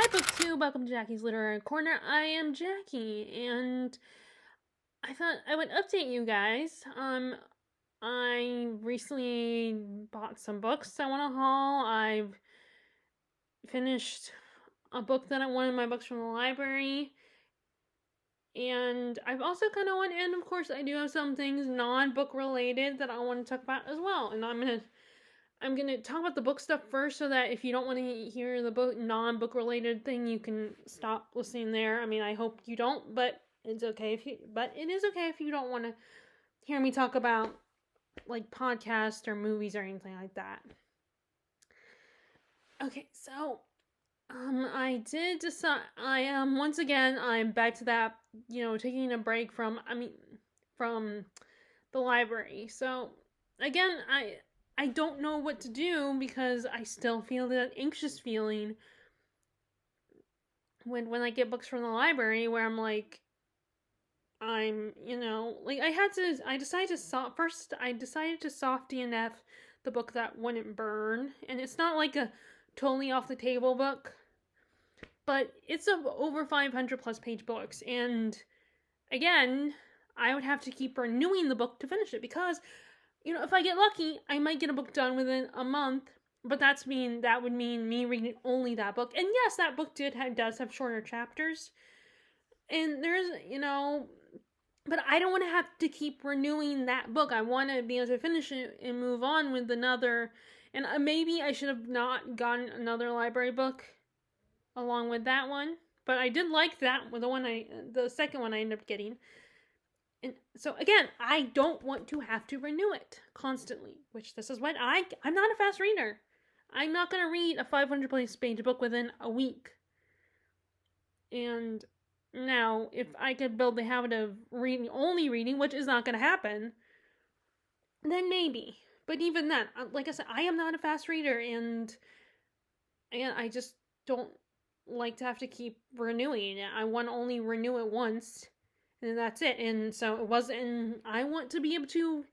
Hi, BookTube. Welcome to Jackie's Literary Corner. I am Jackie, and I thought I would update you guys. I recently bought some books I want to haul. I've finished a book that one of my books from the library, and I've also kind of and of course I do have some things non-book related that I want to talk about as well. And I'm gonna talk about the book stuff first, so that if you don't want to hear the non-book related thing, you can stop listening there. I mean, I hope you don't, but it's okay but it is okay if you don't want to hear me talk about like podcasts or movies or anything like that. Okay, so I did decide. Once again, I'm back to that. Taking a break from the library. So again, I don't know what to do because I still feel that anxious feeling when I get books from the library where I'm like, I decided to soft DNF the book that wouldn't burn. And it's not like a totally off the table book, but it's over 500 plus page books. And again, I would have to keep renewing the book to finish it because if I get lucky, I might get a book done within a month, but that would mean me reading only that book. And yes, that book does have shorter chapters. And there's, but I don't want to have to keep renewing that book. I want to be able to finish it and move on with another. And maybe I should have not gotten another library book along with that one. But I did like that, the second one I ended up getting. And so again, I don't want to have to renew it constantly, which this is what I'm not a fast reader. I'm not going to read a 500 page book within a week. And now, if I could build the habit of only reading, which is not going to happen, then maybe. But even then, like I said, I am not a fast reader, and I just don't like to have to keep renewing it. I want to only renew it once, and that's it. And so it wasn't. I want to be able to,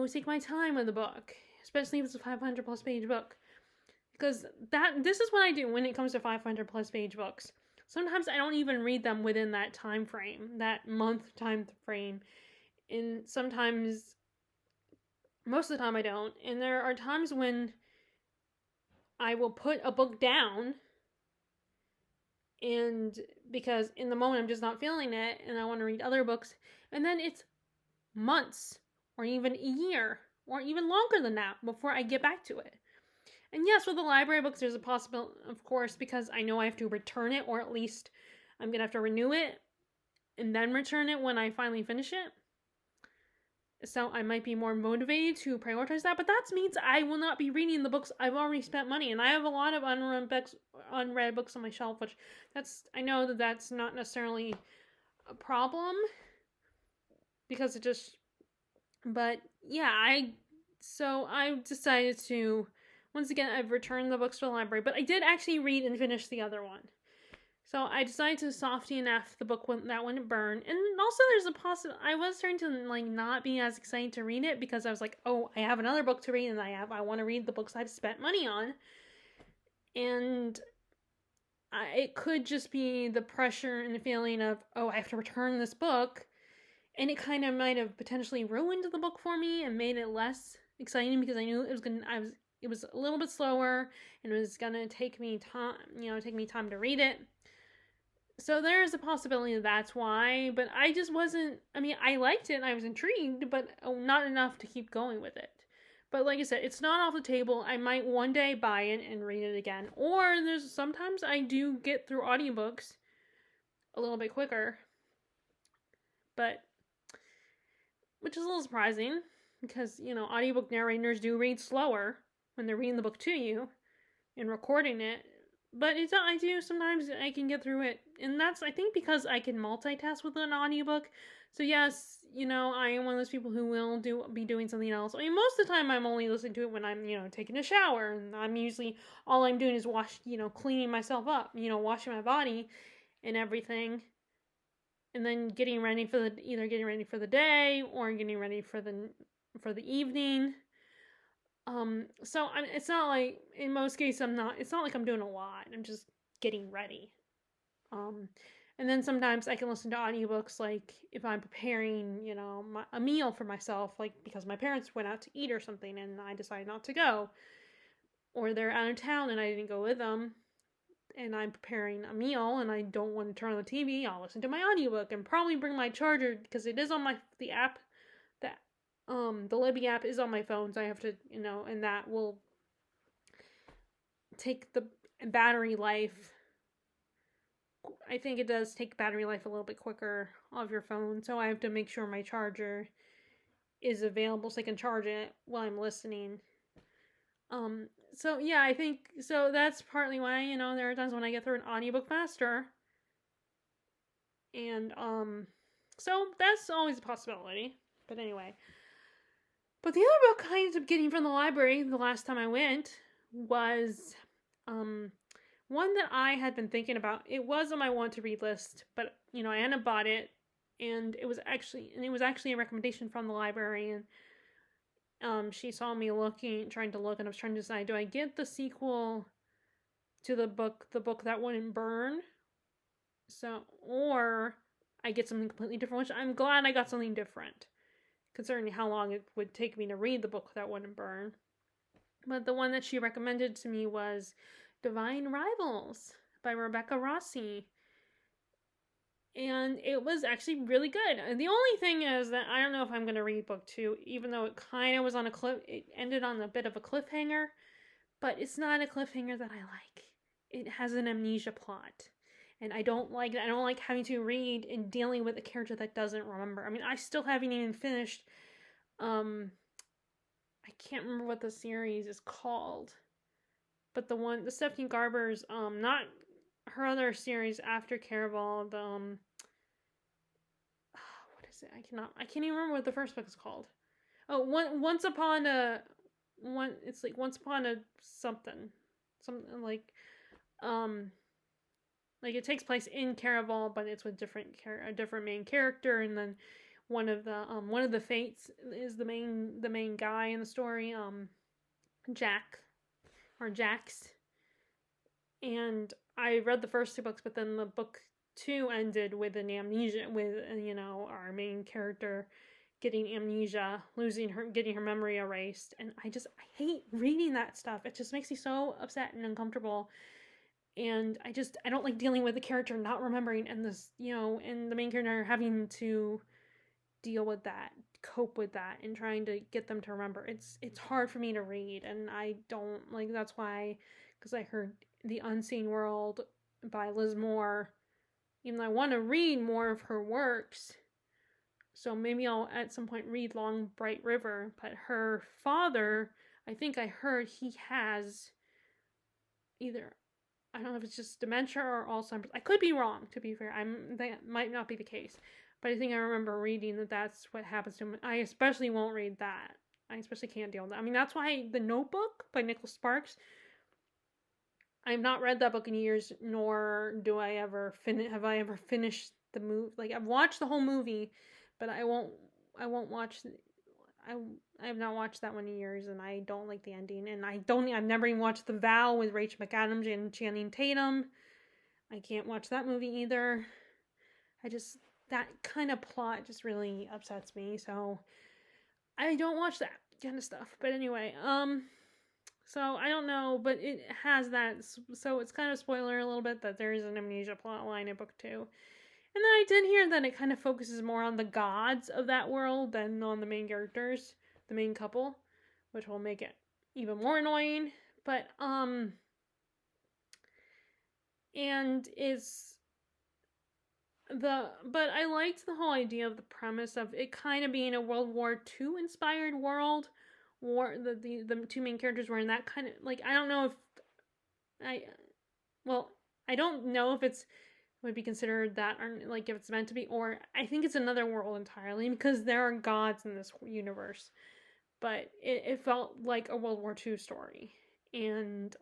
take my time with the book, especially if it's a 500 plus page book, because this is what I do when it comes to 500 plus page books. Sometimes I don't even read them within that time frame, that month time frame, and sometimes, most of the time I don't. And there are times when I will put a book down, and because in the moment I'm just not feeling it and I want to read other books, and then it's months or even a year or even longer than that before I get back to it. And yes, with the library books there's a possibility, of course, because I know I have to return it, or at least I'm going to have to renew it and then return it when I finally finish it. So I might be more motivated to prioritize that, but that means I will not be reading the books I've already spent money. And I have a lot of unread books on my shelf, which I know that's not necessarily a problem, because but yeah, I decided to, once again, I've returned the books to the library, but I did actually read and finish the other one. So I decided to soft DNF the book that wouldn't burn. And also there's a I was starting to not be as excited to read it, because I was like, oh, I have another book to read, and I want to read the books I've spent money on. And it could just be the pressure and the feeling of, oh, I have to return this book. And it kind of might have potentially ruined the book for me and made it less exciting, because I knew it was a little bit slower and it was gonna take me time to read it. So there's a possibility that's why, but I just wasn't, I liked it and I was intrigued, but not enough to keep going with it. But like I said, it's not off the table. I might one day buy it and read it again. Or sometimes I do get through audiobooks a little bit quicker, but which is a little surprising, because, audiobook narrators do read slower when they're reading the book to you and recording it. But sometimes I can get through it. And that's, I think, because I can multitask with an audiobook. So yes, I am one of those people who will be doing something else. Most of the time I'm only listening to it when I'm, taking a shower. And I'm usually, all I'm doing is cleaning myself up, washing my body and everything. And then either getting ready for the day or getting ready for the evening. So it's not like, in most cases it's not like I'm doing a lot. I'm just getting ready. And then sometimes I can listen to audiobooks, like if I'm preparing, a meal for myself, like because my parents went out to eat or something and I decided not to go, or they're out of town and I didn't go with them, and I'm preparing a meal and I don't want to turn on the TV, I'll listen to my audiobook and probably bring my charger because it is on the app that the Libby app is on my phone, so I have to, and that will take the battery life. I think it does take battery life a little bit quicker of your phone, so I have to make sure my charger is available so I can charge it while I'm listening. So yeah, I think so that's partly why, there are times when I get through an audiobook faster. And so that's always a possibility. But anyway. But the other book I ended up getting from the library the last time I went was one that I had been thinking about. It was on my want to read list, but I hadn't bought it, and it was actually a recommendation from the librarian. She saw me trying to look, and I was trying to decide, do I get the sequel to the book that wouldn't burn? Or I get something completely different, which I'm glad I got something different, considering how long it would take me to read the book that wouldn't burn. But the one that she recommended to me was Divine Rivals by Rebecca Rossi. And it was actually really good. And the only thing is that I don't know if I'm going to read book 2, even though it kind of was on it ended on a bit of a cliffhanger, but it's not a cliffhanger that I like. It has an amnesia plot. And I don't like having to read and dealing with a character that doesn't remember. I mean, I still haven't even finished, I can't remember what the series is called, but the Stephanie Garber's, not her other series after Caraval, what is it? I can't even remember what the first book is called. Oh, Once Upon a something like, like it takes place in Caraval, but it's with a different main character, and then one of the fates is the main guy in the story, Jack or Jax. And I read the first 2 books, but then the book 2 ended with an amnesia, with our main character getting amnesia, getting her memory erased, and I hate reading that stuff. It just makes me so upset and uncomfortable. And I don't like dealing with the character not remembering, and and the main character having to deal with that, cope with that, and trying to get them to remember. It's hard for me to read, and I don't like. That's why, because I heard The Unseen World by Liz Moore, even though I want to read more of her works, so maybe I'll at some point read Long Bright River. But her father, I think I heard he has either, I don't know if it's just dementia or Alzheimer's. I could be wrong, to be fair. That might not be the case. But I think I remember reading that that's what happens to him. I especially won't read that. I especially can't deal with that. I mean, that's why The Notebook by Nicholas Sparks, I've not read that book in years, nor have I ever finished the movie. Like, I've watched the whole movie, but I won't watch, I have not watched that one in years, and I don't like the ending. And I've never even watched The Vow with Rachel McAdams and Channing Tatum. I can't watch that movie either. That kind of plot just really upsets me, so I don't watch that kind of stuff. But anyway, so I don't know, but it has that, so it's kind of spoiler a little bit that there is an amnesia plot line in book 2. And then I did hear that it kind of focuses more on the gods of that world than on the main characters, the main couple, which will make it even more annoying. But but I liked the whole idea of the premise of it kind of being a World War II inspired world. The 2 main characters were in that kind of, like, I don't know if I don't know if it's would be considered that, or like if it's meant to be, or I think it's another world entirely, because there are gods in this universe. But it felt like a World War II story, and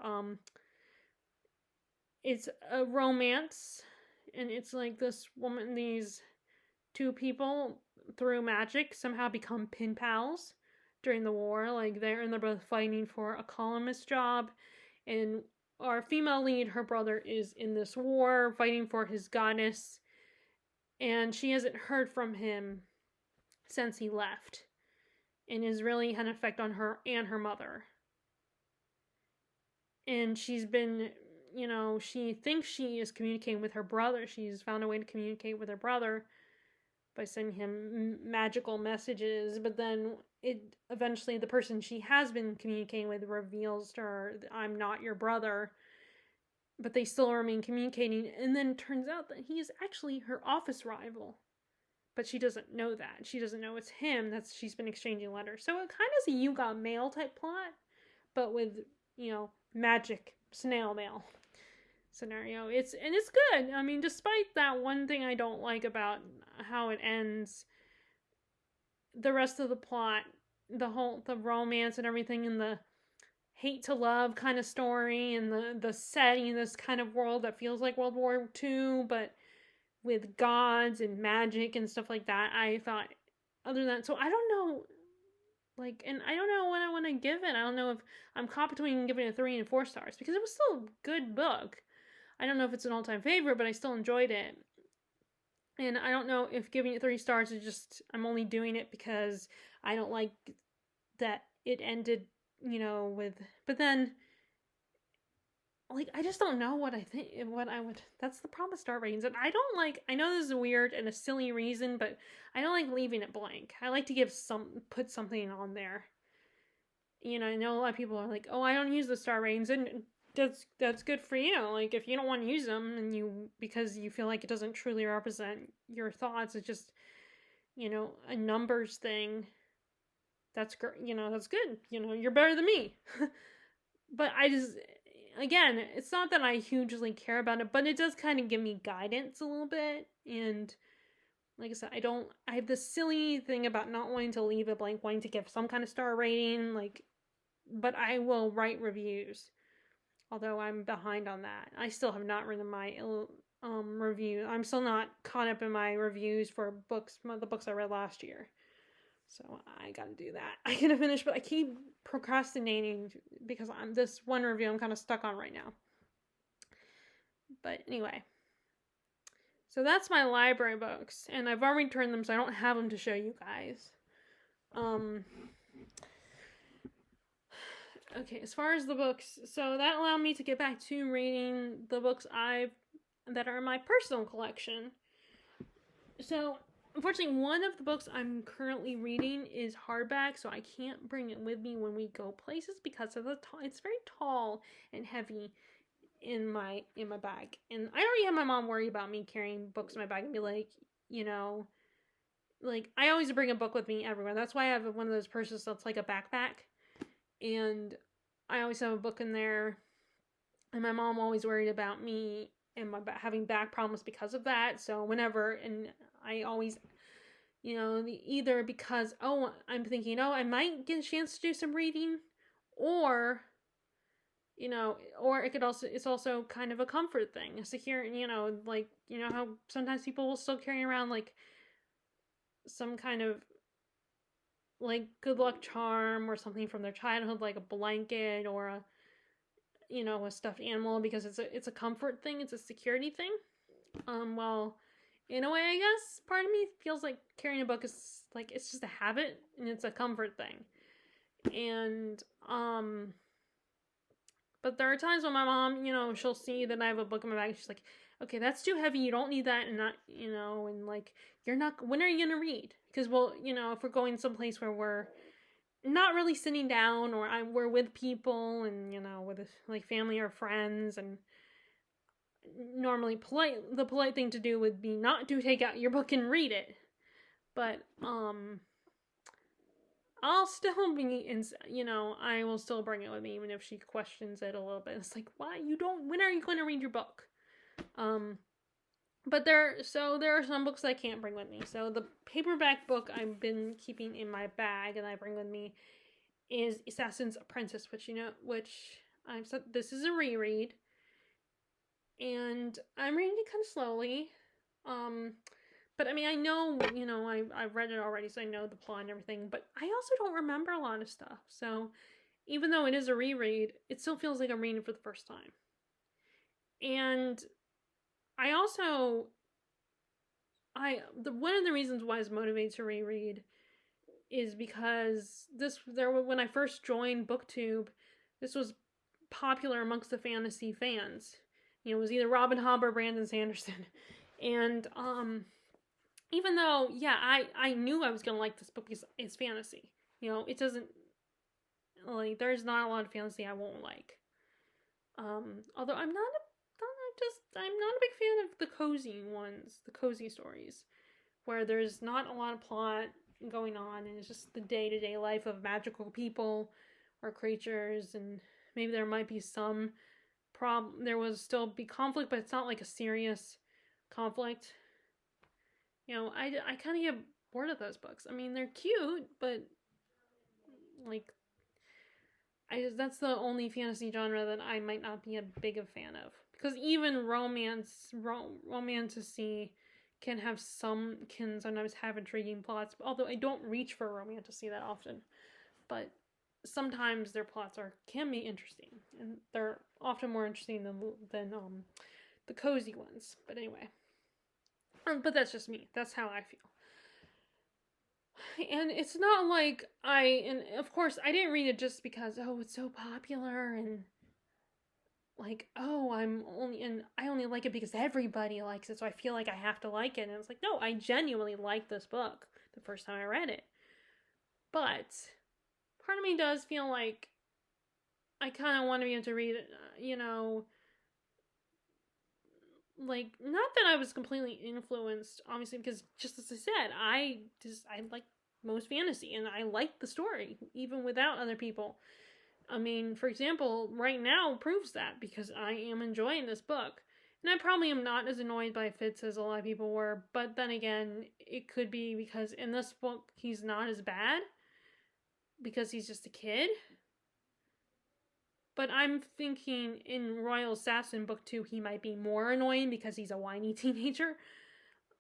it's a romance, and it's like these 2 people through magic somehow become pen pals during the war. Like they're both fighting for a columnist job, and our female lead, her brother is in this war fighting for his goddess, and she hasn't heard from him since he left, and has really had an effect on her and her mother. And she's been, she thinks she is communicating with her brother. She's found a way to communicate with her brother by sending him magical messages, but then eventually the person she has been communicating with reveals to her, I'm not your brother, but they still remain communicating, and then it turns out that he is actually her office rival. But she doesn't know that. She doesn't know it's him. She's been exchanging letters. So it kind of is a You Got Mail type plot, but with, magic snail mail scenario. It's good. I mean, despite that one thing I don't like about how it ends, the rest of the plot, the romance and everything, and the hate to love kind of story, and the setting, this kind of world that feels like World War II, but with gods and magic and stuff like that, I thought, other than that, so I don't know, and I don't know what I want to give it. I don't know if I'm caught between giving it 3 and 4 stars, because it was still a good book. I don't know if it's an all-time favorite, but I still enjoyed it. And I don't know if giving it 3 stars is just, I'm only doing it because I don't like that it ended, but then, I just don't know what I think, that's the problem with star ratings. And I know this is weird and a silly reason, but I don't like leaving it blank. I like to put something on there. I know a lot of people are like, oh, I don't use the star ratings, and that's good for you. If you don't want to use them, and because you feel like it doesn't truly represent your thoughts, it's just, a numbers thing. That's great. That's good. You're better than me. But again, it's not that I hugely care about it, but it does kind of give me guidance a little bit. And like I said, I have this silly thing about not wanting to leave it blank, wanting to give some kind of star rating, but I will write reviews. Although I'm behind on that. I still have not written my review. I'm still not caught up in my reviews for the books I read last year. So I gotta do that. I gotta finish, but I keep procrastinating because this one review I'm kind of stuck on right now. But anyway. So that's my library books. And I've already returned them, so I don't have them to show you guys. Okay, as far as the books, so that allowed me to get back to reading the books that are in my personal collection. So, unfortunately, one of the books I'm currently reading is hardback, so I can't bring it with me when we go places because of it's very tall and heavy in my bag. And I already have my mom worry about me carrying books in my bag and be like, I always bring a book with me everywhere. That's why I have one of those purses that's like a backpack. And I always have a book in there. And my mom always worried about me and having back problems because of that. So whenever, and I always, either because, I'm thinking, I might get a chance to do some reading, or, or it's also kind of a comfort thing, a secure, how sometimes people will still carry around, some kind of, good luck charm or something from their childhood, like a blanket or a stuffed animal, because it's a comfort thing, it's a security thing. Well, in a way, I guess part of me feels like carrying a book is it's just a habit and it's a comfort thing. And but there are times when my mom, she'll see that I have a book in my bag and she's like, okay, that's too heavy, you don't need that, and not, and you're not, when are you gonna read? Because, well, if we're going someplace where we're not really sitting down, or we're with people, and, with family or friends, and normally the polite thing to do would be not to take out your book and read it. But, I'll still be, I will still bring it with me, even if she questions it a little bit. It's why when are you going to read your book? But there are some books I can't bring with me. So the paperback book I've been keeping in my bag and I bring with me is Assassin's Apprentice, which I've said this is a reread, and I'm reading it kind of slowly. But I mean, I know, I've read it already, so I know the plot and everything, but I also don't remember a lot of stuff. So even though it is a reread, it still feels like I'm reading it for the first time. And I also, one of the reasons why I was motivated to reread is because when I first joined BookTube, this was popular amongst the fantasy fans. It was either Robin Hobb or Brandon Sanderson. And even though, yeah, I knew I was going to like this book because it's fantasy. It doesn't, like, there's not a lot of fantasy I won't like. Although I'm not a big fan of the cozy ones, the cozy stories, where there's not a lot of plot going on, and it's just the day-to-day life of magical people or creatures, and maybe there might be some problem. There will still be conflict, but it's not like a serious conflict. I kind of get bored of those books. I mean, they're cute, but like, that's the only fantasy genre that I might not be a big a fan of. Because even romantasy can sometimes have intriguing plots. Although I don't reach for romantasy that often, but sometimes their plots can be interesting, and they're often more interesting than the cozy ones. But anyway, but that's just me. That's how I feel. And it's not like and of course I didn't read it just because it's so popular, and like, I only like it because everybody likes it, so I feel like I have to like it. And it's like, no, I genuinely liked this book the first time I read it. But part of me does feel like I kind of want to be able to read it, like, not that I was completely influenced, obviously, because just as I said, I like most fantasy, and I like the story, even without other people. I mean, for example, Right Now proves that, because I am enjoying this book. And I probably am not as annoyed by Fitz as a lot of people were, but then again, it could be because in this book, he's not as bad, because he's just a kid. But I'm thinking in Royal Assassin Book 2, he might be more annoying because he's a whiny teenager.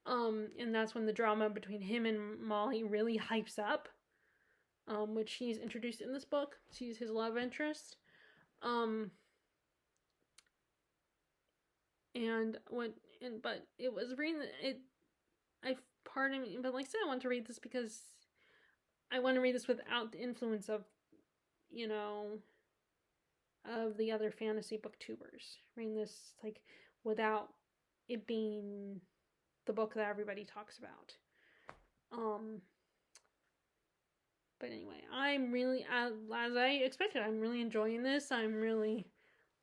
And that's when the drama between him and Molly really hypes up. Which he's introduced in this book. She's his love interest. But it was reading it. Pardon me, but like I said, I want to read this because I want to read this without the influence of, of the other fantasy booktubers. Reading this like without it being the book that everybody talks about. But anyway, I'm really, as I expected, I'm really enjoying this. I'm really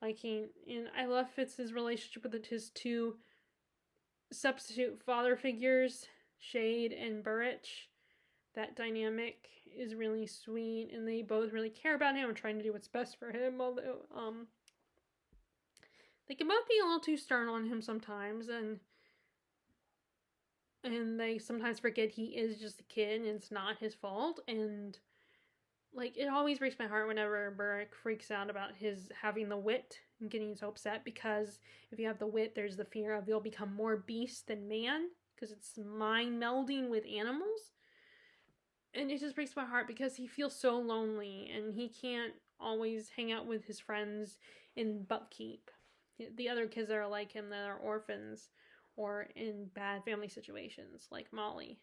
liking, and I love Fitz's relationship with his two substitute father figures, Shade and Burrich. That dynamic is really sweet, and they both really care about him and trying to do what's best for him, although they can both be a little too stern on him sometimes, and they sometimes forget he is just a kid and it's not his fault. And like, it always breaks my heart whenever Burrich freaks out about his having the wit and getting so upset, because if you have the wit, there's the fear of you'll become more beast than man, because it's mind melding with animals. And it just breaks my heart because he feels so lonely and he can't always hang out with his friends in Buckkeep. The other kids that are like him, that are orphans or in bad family situations, like Molly.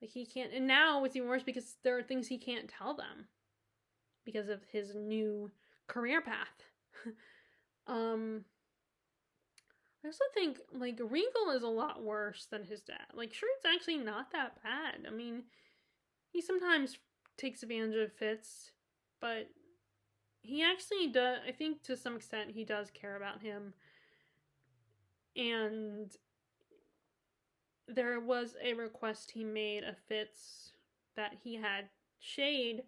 Like, he can't, and now it's even worse because there are things he can't tell them because of his new career path. I also think, like, Regal is a lot worse than his dad. Like, Shred's actually not that bad. I mean, he sometimes takes advantage of Fitz, but he actually does, I think to some extent, he does care about him. And there was a request he made of Fitz that he had Shade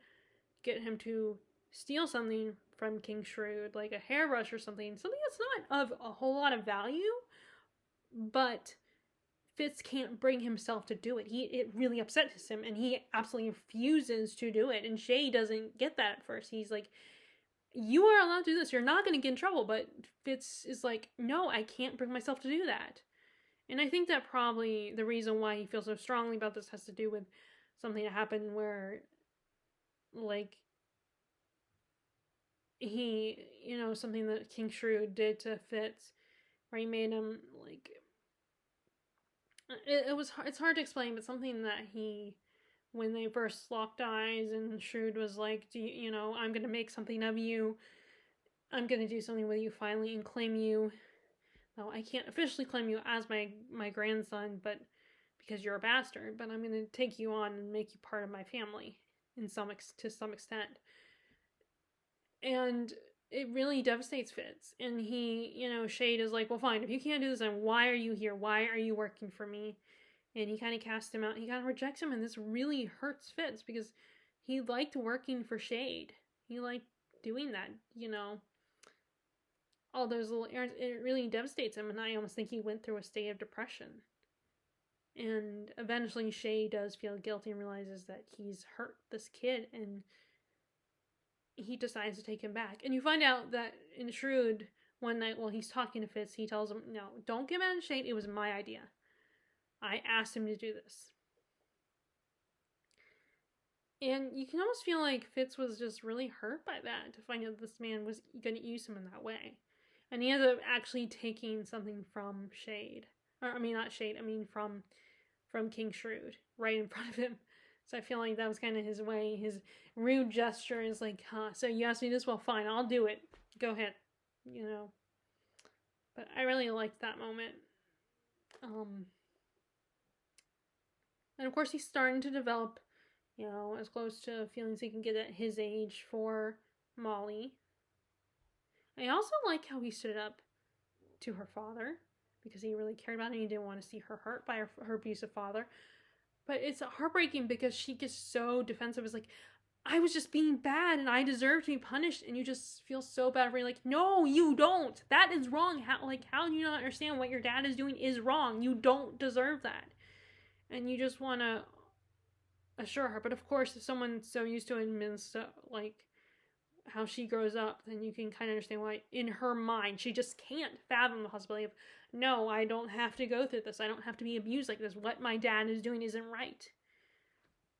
get him to steal something from King Shrewd, like a hairbrush or something that's not of a whole lot of value, but Fitz can't bring himself to do it. It really upsets him, and he absolutely refuses to do it. And Shay doesn't get that at first. He's like, you are allowed to do this. You're not going to get in trouble. But Fitz is like, no, I can't bring myself to do that. And I think that probably the reason why he feels so strongly about this has to do with something that happened where, like, he, something that King Shrewd did to Fitz, where he made him, like, it's hard to explain, but something that when they first locked eyes and Shrewd was like, I'm going to make something of you. I'm going to do something with you finally and claim you. No, I can't officially claim you as my grandson, but because you're a bastard, but I'm going to take you on and make you part of my family to some extent. And it really devastates Fitz. And Shade is like, well, fine, if you can't do this, then why are you here? Why are you working for me? And he kind of casts him out. He kind of rejects him, and this really hurts Fitz because he liked working for Shade. He liked doing that, all those little errands. It really devastates him, and I almost think he went through a state of depression. And eventually Shade does feel guilty and realizes that he's hurt this kid, and he decides to take him back. And you find out that in Shrewd, one night while he's talking to Fitz, he tells him, no, don't get mad at Shade, it was my idea. I asked him to do this. And you can almost feel like Fitz was just really hurt by that, to find out this man was going to use him in that way. And he ends up actually taking something from Shade. From King Shrewd, right in front of him. So I feel like that was kind of his way. His rude gesture is like, so you asked me this? Well, fine, I'll do it. Go ahead. But I really liked that moment. And of course he's starting to develop, as close to feelings he can get at his age for Molly. I also like how he stood up to her father, because he really cared about her and he didn't want to see her hurt by her abusive father. But it's heartbreaking because she gets so defensive. It's like, I was just being bad and I deserve to be punished, and you just feel so bad for me. Like, no, you don't. That is wrong. How do you not understand what your dad is doing is wrong? You don't deserve that. And you just want to assure her. But of course, if someone's so used to it and so, like, how she grows up, then you can kind of understand why in her mind she just can't fathom the possibility of, no, I don't have to go through this. I don't have to be abused like this. What my dad is doing isn't right.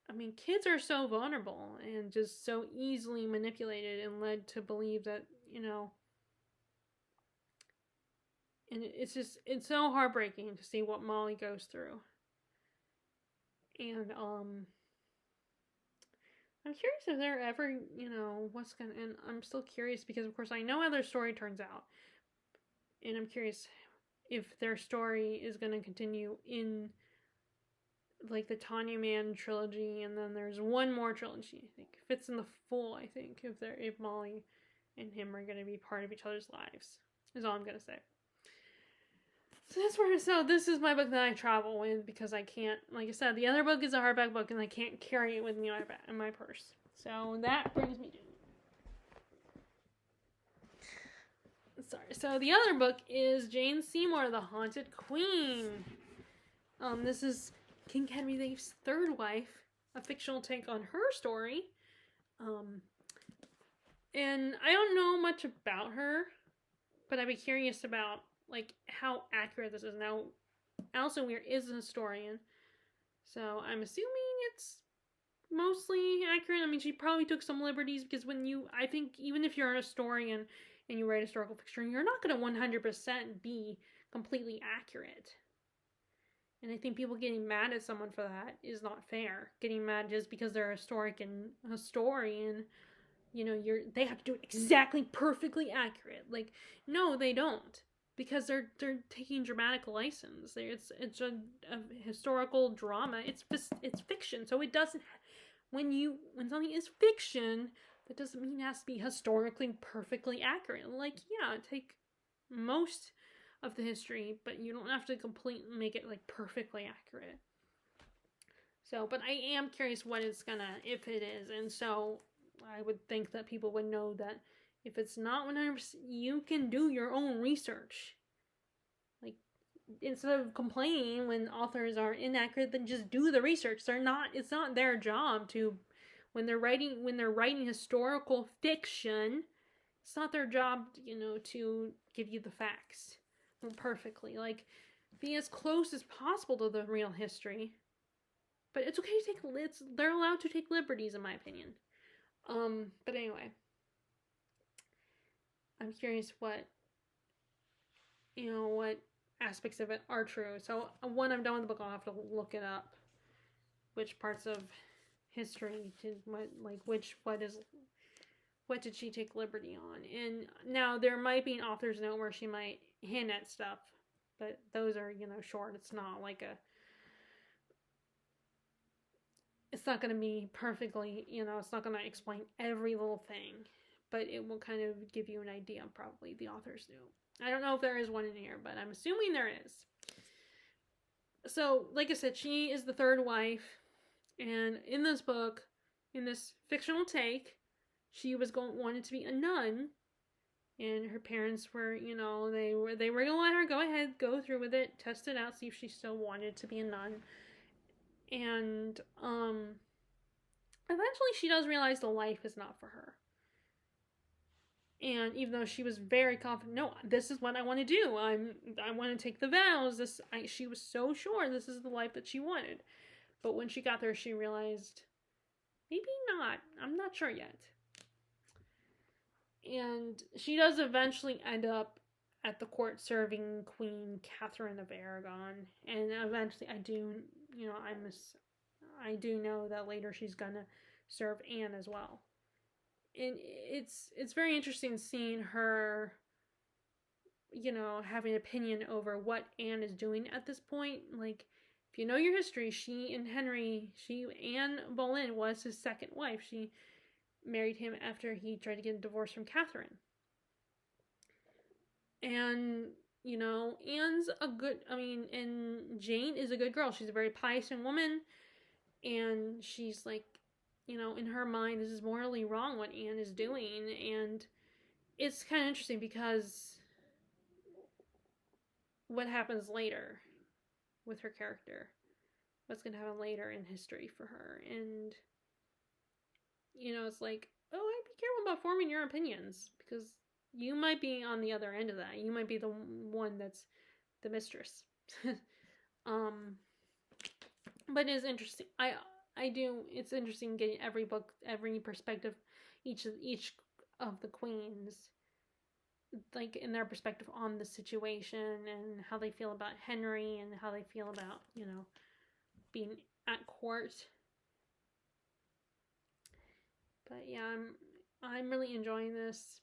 I mean, kids are so vulnerable and just so easily manipulated and led to believe that, and it's so heartbreaking to see what Molly goes through. And I'm curious if they're ever, and I'm still curious because, of course, I know how their story turns out. And I'm curious if their story is going to continue in, like, the Tanya Man trilogy, and then there's one more trilogy, I think. Fits in the full, I think, if Molly and him are going to be part of each other's lives, is all I'm going to say. So this is my book that I travel with, because I can't, like I said, the other book is a hardback book and I can't carry it with me in my purse. So that brings me to, so the other book is Jane Seymour, The Haunted Queen. This is King Henry VIII's third wife, a fictional take on her story. And I don't know much about her, but I'd be curious about, like, how accurate this is. Now, Alison Weir is a historian, so I'm assuming it's mostly accurate. I mean, she probably took some liberties, because I think even if you're a historian and you write historical fiction, you're not going to 100% be completely accurate. And I think people getting mad at someone for that is not fair. Getting mad just because they're a historian, they have to do it exactly perfectly accurate. Like, no, they don't. Because they're taking dramatic license. It's a historical drama. It's fiction, so it doesn't. When something is fiction, that doesn't mean it has to be historically perfectly accurate. Like, yeah, take most of the history, but you don't have to completely make it, like, perfectly accurate. So, but I am curious if it is, and so I would think that people would know that. If it's not 100%, you can do your own research. Like, instead of complaining when authors are inaccurate, then just do the research. It's not their job to, when they're writing historical fiction, it's not their job, to give you the facts perfectly. Like, be as close as possible to the real history. But it's okay to they're allowed to take liberties, in my opinion. But anyway. I'm curious what what aspects of it are true. So when I'm done with the book, I'll have to look it up. Which parts of history to what did she take liberty on? And now there might be an author's note where she might hint at stuff, but those are short. It's not like it's not going to be perfectly, it's not going to explain every little thing, but it will kind of give you an idea, probably, the author's note. I don't know if there is one in here, but I'm assuming there is. So, like I said, she is the third wife, and in this book, in this fictional take, she wanted to be a nun, and her parents were, they were gonna let her go ahead, go through with it, test it out, see if she still wanted to be a nun. And eventually she does realize the life is not for her. And even though she was very confident, no, this is what I want to do. I want to take the vows. She was so sure this is the life that she wanted. But when she got there, she realized, maybe not. I'm not sure yet. And she does eventually end up at the court serving Queen Catherine of Aragon. And eventually, I do know that later she's gonna serve Anne as well. And it's very interesting seeing her, having an opinion over what Anne is doing at this point. Like, if you know your history, Anne Boleyn was his second wife. She married him after he tried to get a divorce from Catherine. And, Anne's and Jane is a good girl. She's a very pious woman, and she's like, in her mind, this is morally wrong what Anne is doing. And it's kind of interesting because what happens later with her character, what's going to happen later in history for her. And, it's like, oh, I'd be careful about forming your opinions, because you might be on the other end of that. You might be the one that's the mistress. But it is interesting. It's interesting getting every book, every perspective, each of the queens, like, in their perspective on the situation, and how they feel about Henry, and how they feel about, being at court. But yeah, I'm really enjoying this.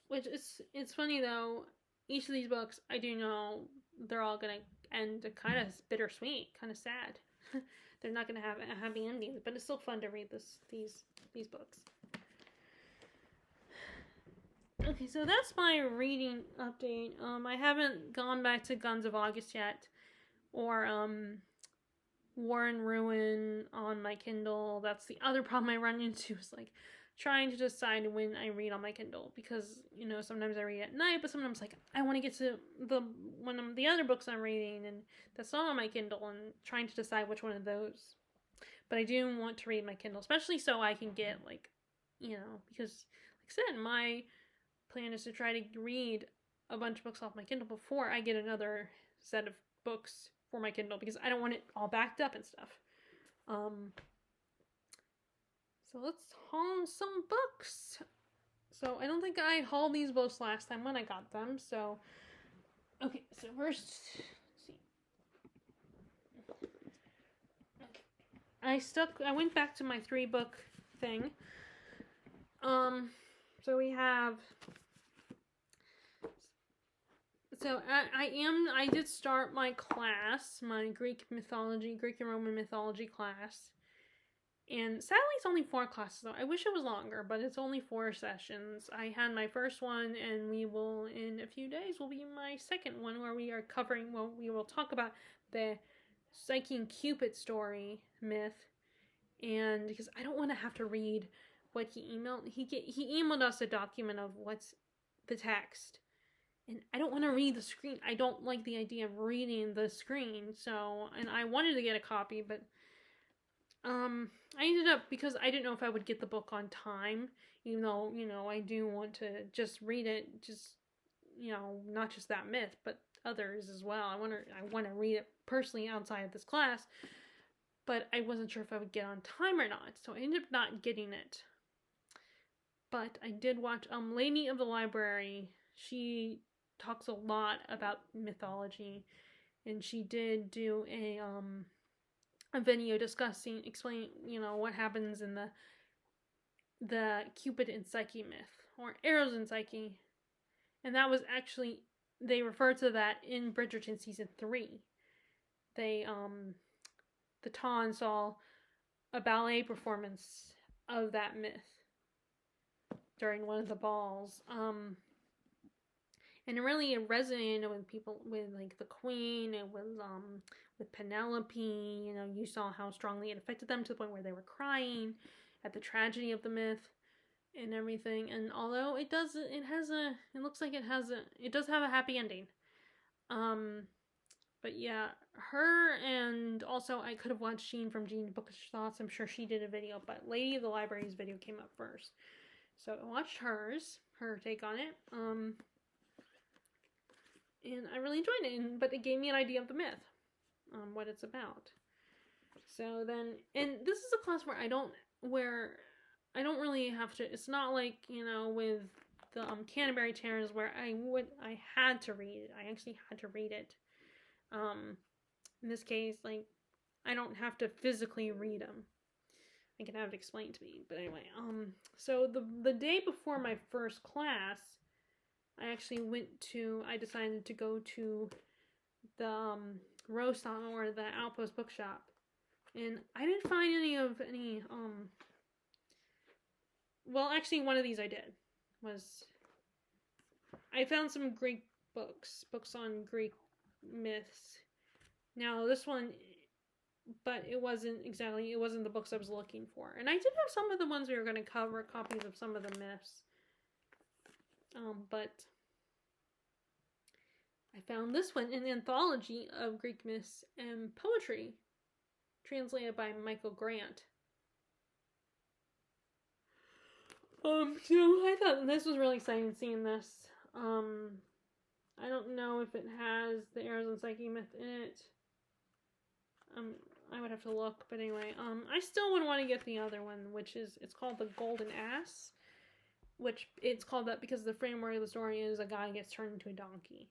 Which it's funny though, each of these books, I do know they're all gonna end kind of bittersweet, kind of sad. They're not gonna have a happy ending, but it's still fun to read these books. Okay, so that's my reading update. I haven't gone back to Guns of August yet, or War and Ruin on my Kindle. That's the other problem I run into, is like trying to decide when I read on my Kindle, because sometimes I read at night, but sometimes like I want to get to the other books I'm reading, and that's not on my Kindle, and trying to decide which one of those. But I do want to read my Kindle, especially so I can get because like I said, my plan is to try to read a bunch of books off my Kindle before I get another set of books for my Kindle, because I don't want it all backed up and stuff. So let's haul some books. So I don't think I hauled these books last time when I got them. So, okay, so first, let's see. Okay. I went back to my 3-book thing. So we have, I did start my class, my Greek and Roman mythology class. And sadly, it's only 4 classes, though. I wish it was longer, but it's only 4 sessions. I had my first one, and we will, in a few days, will be my second one, where we will talk about the Psyche and Cupid story myth. And because I don't want to have to read what he emailed. He emailed us a document of what's the text. And I don't want to read the screen. I don't like the idea of reading the screen. So, and I wanted to get a copy, but I ended up, because I didn't know if I would get the book on time, even though, I do want to just read it, just, not just that myth, but others as well. I want to read it personally outside of this class, but I wasn't sure if I would get on time or not, so I ended up not getting it. But I did watch Lady of the Library. She talks a lot about mythology, and she did do a video explaining, what happens in the Cupid and Psyche myth, or Eros and Psyche. And that was actually, they refer to that in Bridgerton season 3. They the Ton saw a ballet performance of that myth during one of the balls. And it really resonated with people, with like the Queen, and with Penelope. You saw how strongly it affected them, to the point where they were crying at the tragedy of the myth and everything. And although it does have a happy ending. But yeah, her, and also I could have watched Sheen from Bookish Thoughts. I'm sure she did a video, but Lady of the Library's video came up first. So I watched her take on it. And I really enjoyed it, but it gave me an idea of the myth, what it's about. So then, and this is a class where I don't really have to, it's not like, with the Canterbury Tales, where I had to read it. I actually had to read it. In this case, like, I don't have to physically read them. I can have it explained to me. But anyway, so the day before my first class, I decided to go to the Roast or the Outpost bookshop, and I didn't find any well, actually one of these I did. I found some Greek books on Greek myths. Now this one, but it wasn't the books I was looking for. And I did have some of the ones we were going to cover, copies of some of the myths. But I found this one, an anthology of Greek myths and poetry, translated by Michael Grant. So I thought this was really exciting, seeing this. I don't know if it has the Eros and Psyche myth in it. I would have to look, but anyway, I still would want to get the other one, it's called The Golden Ass, which it's called that because the framework of the story is a guy gets turned into a donkey.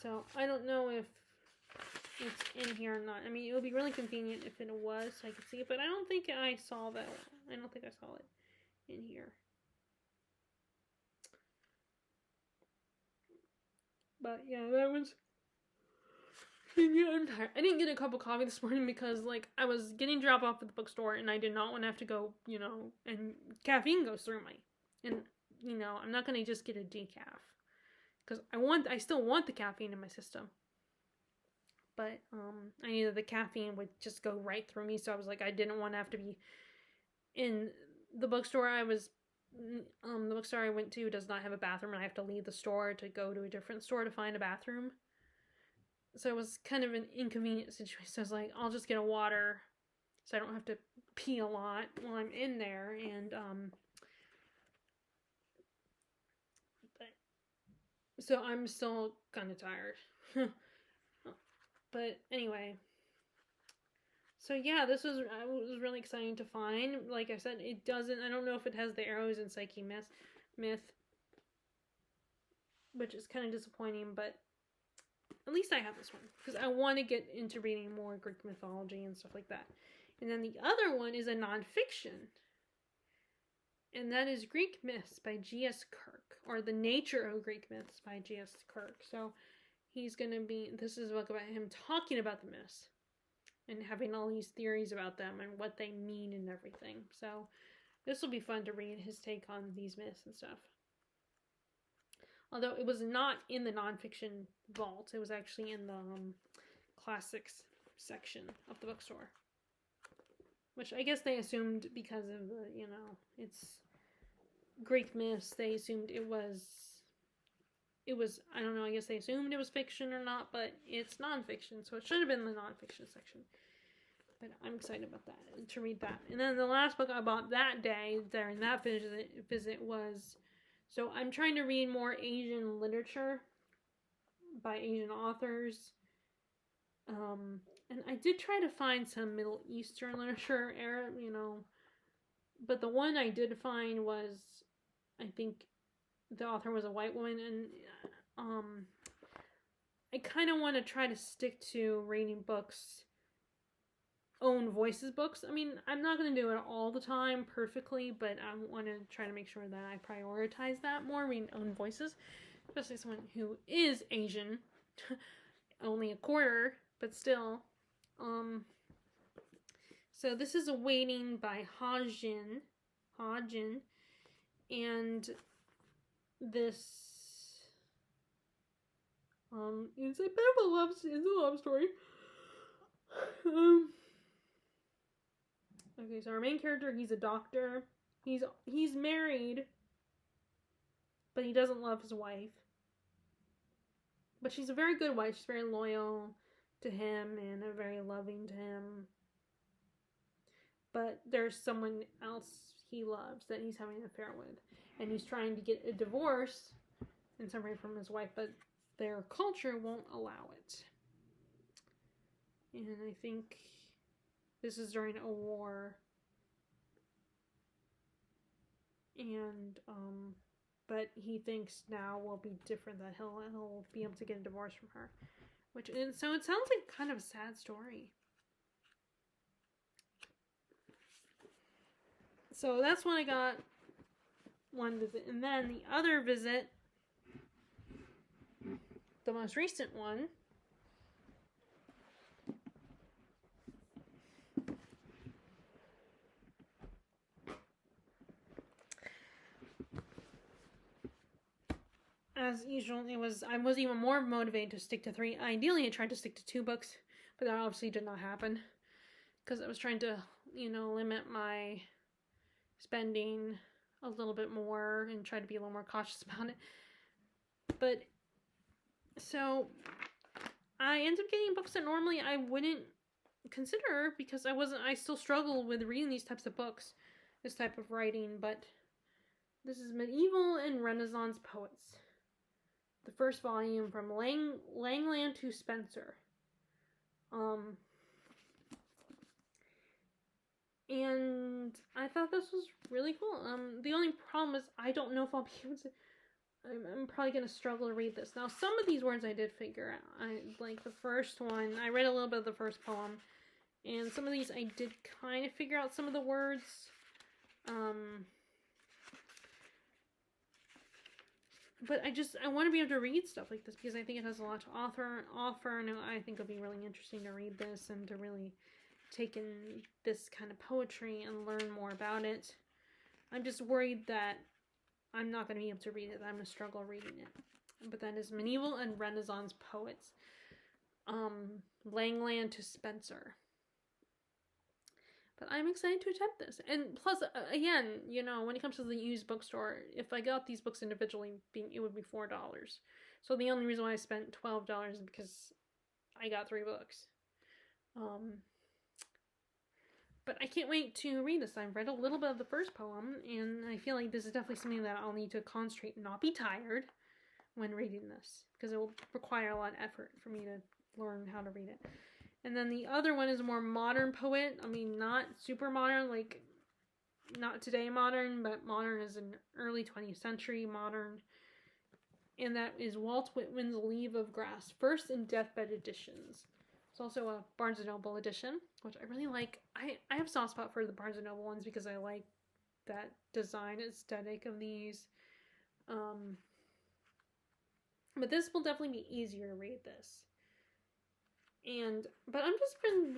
So I don't know if it's in here or not. I mean, it would be really convenient if it was, so I could see it, but I don't think I saw that. I don't think I saw it in here. But yeah, that was. Yeah, I'm tired. I didn't get a cup of coffee this morning because, like, I was getting dropped off at the bookstore, and I did not want to have to go, and caffeine goes through and I'm not gonna just get a decaf, because I still want the caffeine in my system. But I knew that the caffeine would just go right through me, so I was like, I didn't want to have to be in the bookstore. The bookstore I went to does not have a bathroom, and I have to leave the store to go to a different store to find a bathroom. So it was kind of an inconvenient situation. So I was like, I'll just get a water so I don't have to pee a lot while I'm in there. And so I'm still kind of tired. But anyway, so yeah, it was really exciting to find. Like I said, I don't know if it has the Eros and Psyche myth, which is kind of disappointing, but at least I have this one, because I want to get into reading more Greek mythology and stuff like that. And then the other one is a nonfiction, and that is Greek Myths by G.S. Kirk, or The Nature of Greek Myths by G.S. Kirk. So this is a book about him talking about the myths and having all these theories about them and what they mean and everything. So this will be fun to read his take on these myths and stuff. Although it was not in the nonfiction vault, it was actually in the classics section of the bookstore. Which I guess they assumed, because of the, it's Greek myths, they assumed it was, I don't know, I guess they assumed it was fiction or not, but it's nonfiction, so it should have been the nonfiction section. But I'm excited about that, to read that. And then the last book I bought that day, during that visit, was, so I'm trying to read more Asian literature by Asian authors. And I did try to find some Middle Eastern literature, Arab, but the one I did find was, I think the author was a white woman, and I kind of want to try to stick to reading books, own voices books. I mean, I'm not going to do it all the time perfectly, but I want to try to make sure that I prioritize that more, reading own voices, especially someone who is Asian, only a quarter, but still. So this is Awaiting by Ha-Jin, and this it's a bit of a love story. Okay, so our main character, he's a doctor. He's married, but he doesn't love his wife. But she's a very good wife. She's very loyal to him and very loving to him. But there's someone else he loves that he's having an affair with. And he's trying to get a divorce and separate from his wife, but their culture won't allow it. And I think this is during a war. And, but he thinks now will be different, that he'll be able to get a divorce from her. So it sounds like kind of a sad story. So that's when I got one visit. And then the other visit, the most recent one, as usual, I was even more motivated to stick to 3. Ideally, I tried to stick to 2 books, but that obviously did not happen because I was trying to, limit my spending a little bit more and try to be a little more cautious about it. But so I ended up getting books that normally I wouldn't consider because I still struggle with reading these types of books, this type of writing. But this is Medieval and Renaissance Poets, the first volume, from Langland to Spencer. And I thought this was really cool. The only problem is I don't know if I'll be able to. I'm probably going to struggle to read this. Now, some of these words I did figure out. Like the first one, I read a little bit of the first poem. And some of these I did kind of figure out some of the words. But I want to be able to read stuff like this because I think it has a lot to offer. And I think it'll be really interesting to read this and to really take in this kind of poetry and learn more about it. I'm just worried that I'm not going to be able to read it. I'm going to struggle reading it. But that is Medieval and Renaissance Poets. Langland to Spencer. But I'm excited to attempt this. And plus, again, when it comes to the used bookstore, if I got these books individually, it would be $4. So the only reason why I spent $12 is because I got 3 books. But I can't wait to read this. I've read a little bit of the first poem, and I feel like this is definitely something that I'll need to concentrate and not be tired when reading this, because it will require a lot of effort for me to learn how to read it. And then the other one is a more modern poet. I mean, not super modern, like not today modern, but modern as in early 20th century modern. And that is Walt Whitman's Leave of Grass, first in deathbed editions. It's also a Barnes & Noble edition, which I really like. I have a soft spot for the Barnes & Noble ones because I like that design aesthetic of these. But this will definitely be easier to read this. But I'm just been,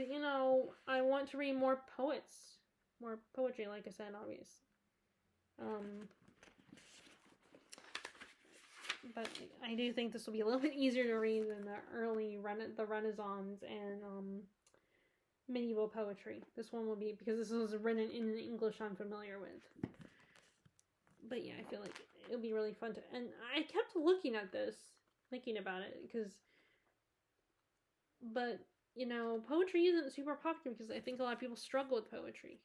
I want to read more poetry, like I said, obvious. But I do think this will be a little bit easier to read than the Renaissance and medieval poetry. This one will be, because this was written in an English I'm familiar with. But yeah, I feel like it'll be really fun to, and I kept looking at this, thinking about it, but poetry isn't super popular because I think a lot of people struggle with poetry.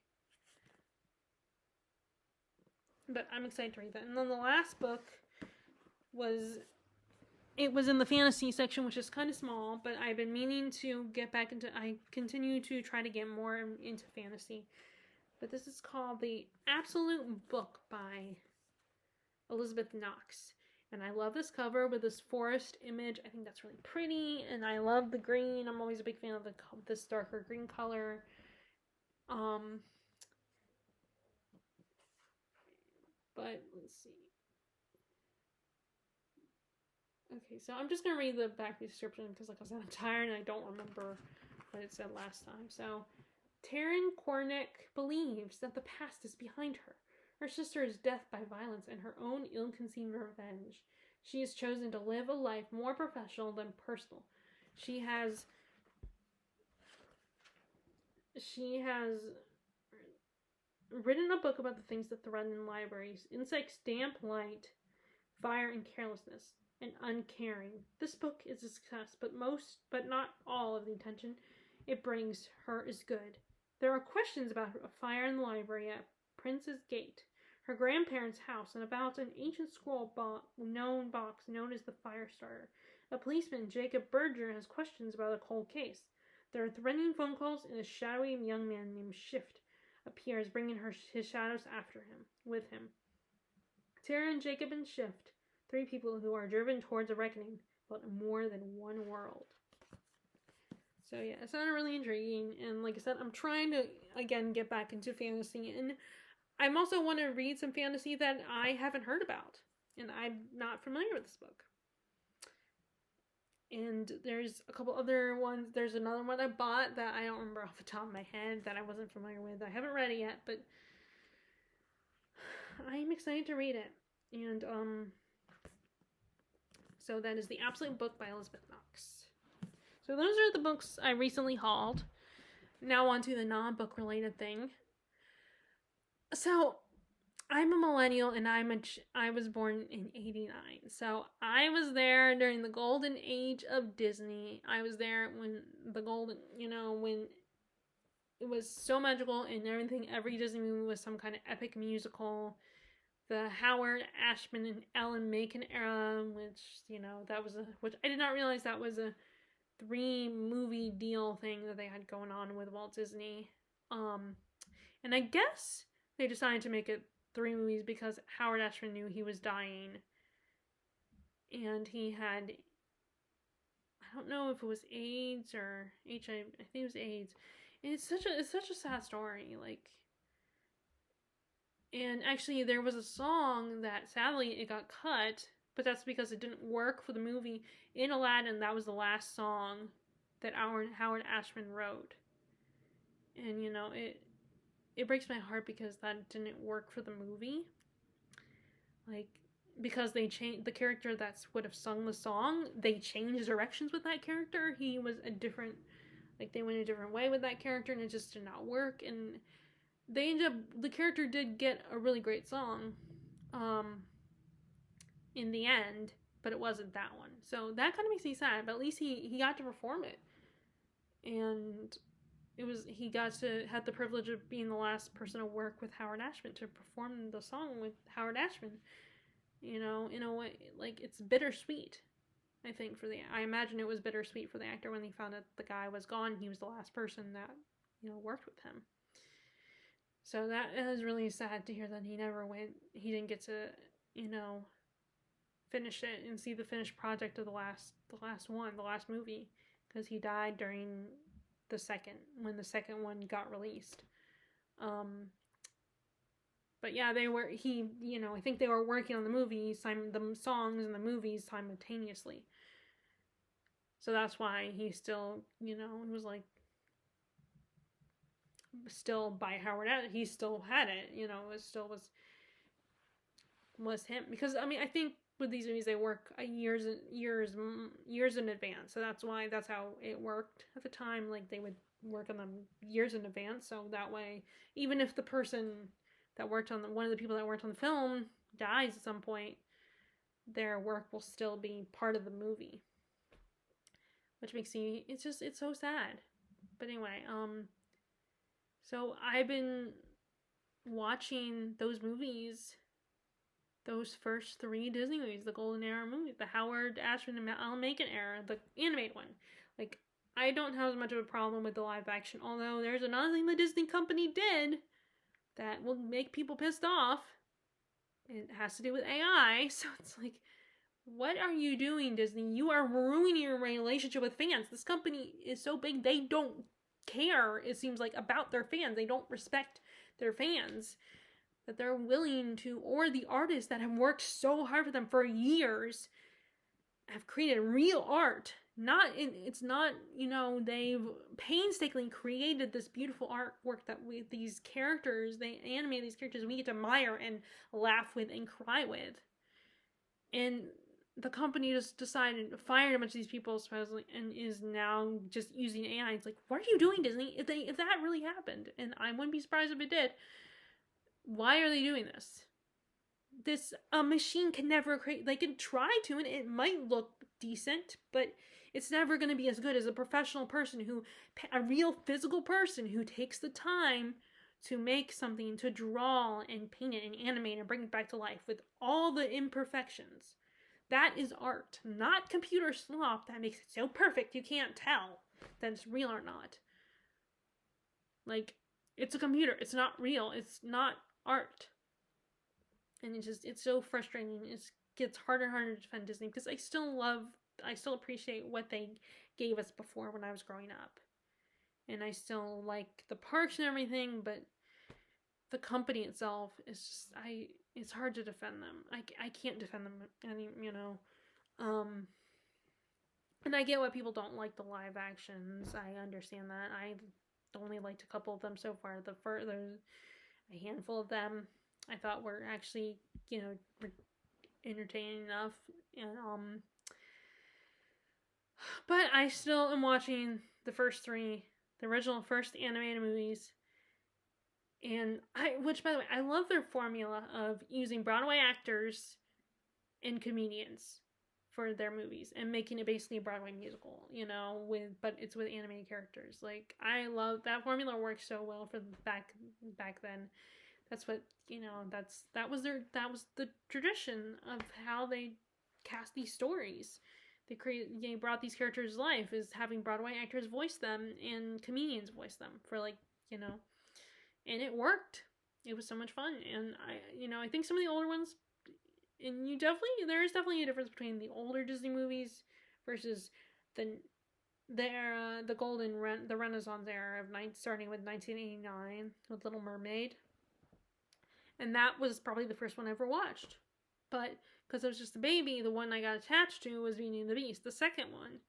But I'm excited to read that. And then the last book was it was in the fantasy section, which is kind of small, but I've been meaning to get back into. I continue to try to get more into fantasy. But this is called The Absolute Book by Elizabeth Knox. And I love this cover with this forest image. I think that's really pretty. And I love the green. I'm always a big fan of this darker green color. But let's see. Okay, so I'm just going to read the back description because, like I said, I'm tired and I don't remember what it said last time. So, Taryn Cornick believes that the past is behind her. Her sister's death by violence and her own ill-conceived revenge. She has chosen to live a life more professional than personal. She has written a book about the things that threaten libraries: insects, damp light, fire, and carelessness, and uncaring. This book is a success, but not all of the attention it brings her is good. There are questions about a fire in the library at Prince's Gate, her grandparents' house, and about an ancient scroll box known as the Firestarter. A policeman, Jacob Berger, has questions about a cold case. There are threatening phone calls, and a shadowy young man named Shift appears, bringing his shadows with him. Tara, Jacob, and Shift, 3 people who are driven towards a reckoning, but more than one world. So yeah, it sounded really intriguing, and like I said, I'm trying to, again, get back into fantasy, and I'm also want to read some fantasy that I haven't heard about, and I'm not familiar with this book. And there's a couple other ones. There's another one I bought that I don't remember off the top of my head that I wasn't familiar with. I haven't read it yet, but I'm excited to read it. And so that is The Absolute Book by Elizabeth Knox. So those are the books I recently hauled. Now on to the non-book related thing. So I'm a millennial, and I was born in 89. So I was there during the golden age of Disney. I was there when when it was so magical and everything. Every Disney movie was some kind of epic musical. The Howard Ashman and Ellen Menken era, which I did not realize that was a 3-movie deal thing that they had going on with Walt Disney. And I guess they decided to make it 3 movies because Howard Ashman knew he was dying, and he had, I don't know if it was AIDS or HIV. I think it was AIDS, and it's such a sad story. And actually, there was a song that sadly it got cut, but that's because it didn't work for the movie. In Aladdin, that was the last song that Howard Ashman wrote, and it breaks my heart because that didn't work for the movie. Because they changed the character that would have sung the song, they changed directions with that character. He was they went a different way with that character, and it just did not work. And the character did get a really great song, in the end, but it wasn't that one. So that kind of makes me sad, but at least he got to perform it. And he got to have the privilege of being the last person to work with Howard Ashman, to perform the song with Howard Ashman. In a way, it's bittersweet. I imagine it was bittersweet for the actor when he found out the guy was gone. He was the last person that worked with him. So that is really sad to hear that he didn't get to finish it and see the finished project of the last movie, because he died during when the second one got released. But yeah, I think they were working on the songs and the movies simultaneously. So that's why he still, it was still by Howard. He still had it, it still was him, because I think with these movies they work years in advance. So that's how it worked at the time. They would work on them years in advance, so that way, even if the person that worked on one of the people that worked on the film dies at some point, their work will still be part of the movie, which makes it's so sad. But anyway, so I've been watching those movies those first 3 Disney movies, the Golden Era movies, the Howard Ashman and Alan Menken era, the animated one. Like, I don't have as much of a problem with the live action, although there's another thing the Disney company did that will make people pissed off. It has to do with AI, so it's like, what are you doing, Disney? You are ruining your relationship with fans. This company is so big, they don't care, it seems like, about their fans. They don't respect their fans. That they're willing to, or the artists that have worked so hard for them for years, have created real art. It's not, they've painstakingly created this beautiful artwork that these characters, they animate these characters we get to admire and laugh with and cry with. And the company just decided to fire a bunch of these people, supposedly, and is now just using AI. It's like, what are you doing, Disney? If that really happened, and I wouldn't be surprised if it did, why are they doing this? A machine can never create, they can try to, and it might look decent, but it's never going to be as good as a professional person a real physical person who takes the time to make something, to draw and paint it and animate and bring it back to life with all the imperfections. That is art, not computer slop that makes it so perfect you can't tell that it's real or not. Like, it's a computer, it's not real, it's not art. And it's so frustrating. It gets harder and harder to defend Disney, because I still appreciate what they gave us before when I was growing up. And I still like the parks and everything, but the company itself is just, it's hard to defend them. I can't defend them and I get why people don't like the live actions. I understand that. I only liked a couple of them so far. There's a handful of them I thought were actually, entertaining enough. And but I still am watching the first 3, the original first animated movies. And which, by the way, I love their formula of using Broadway actors and comedians for their movies and making it basically a Broadway musical, but it's with animated characters. Like, I love that formula. Works so well for back then. That's what, that was the tradition of how they cast these stories. They brought these characters to life, is having Broadway actors voice them and comedians voice them for, and it worked. It was so much fun. And I think some of the older ones, and there is definitely a difference between the older Disney movies versus the Renaissance era starting with 1989 with Little Mermaid. And that was probably the first one I ever watched. But because I was just a baby, the one I got attached to was Beauty and the Beast, the second one.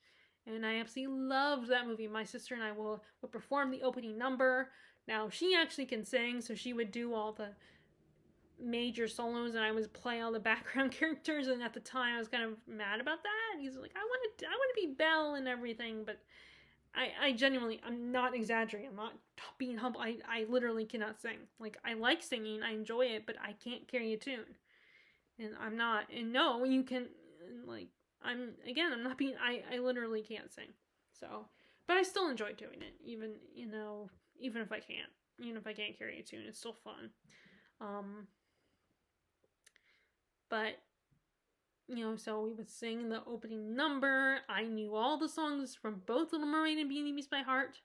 And I absolutely loved that movie. My sister and I would perform the opening number. Now, she actually can sing, so she would do all the major solos, and I would play all the background characters. And at the time, I was kind of mad about that. He's like, I want to be Belle and everything, but I genuinely, I'm not exaggerating. I'm not being humble. I literally cannot sing. Like, I like singing. I enjoy it, but I can't carry a tune. And I'm not. And no, you can, like, I'm not being, I literally can't sing. So, but I still enjoy doing it. Even if I can't. Even if I can't carry a tune, it's still fun. But, so we would sing the opening number. I knew all the songs from both Little Mermaid and Beauty and the Beast by heart.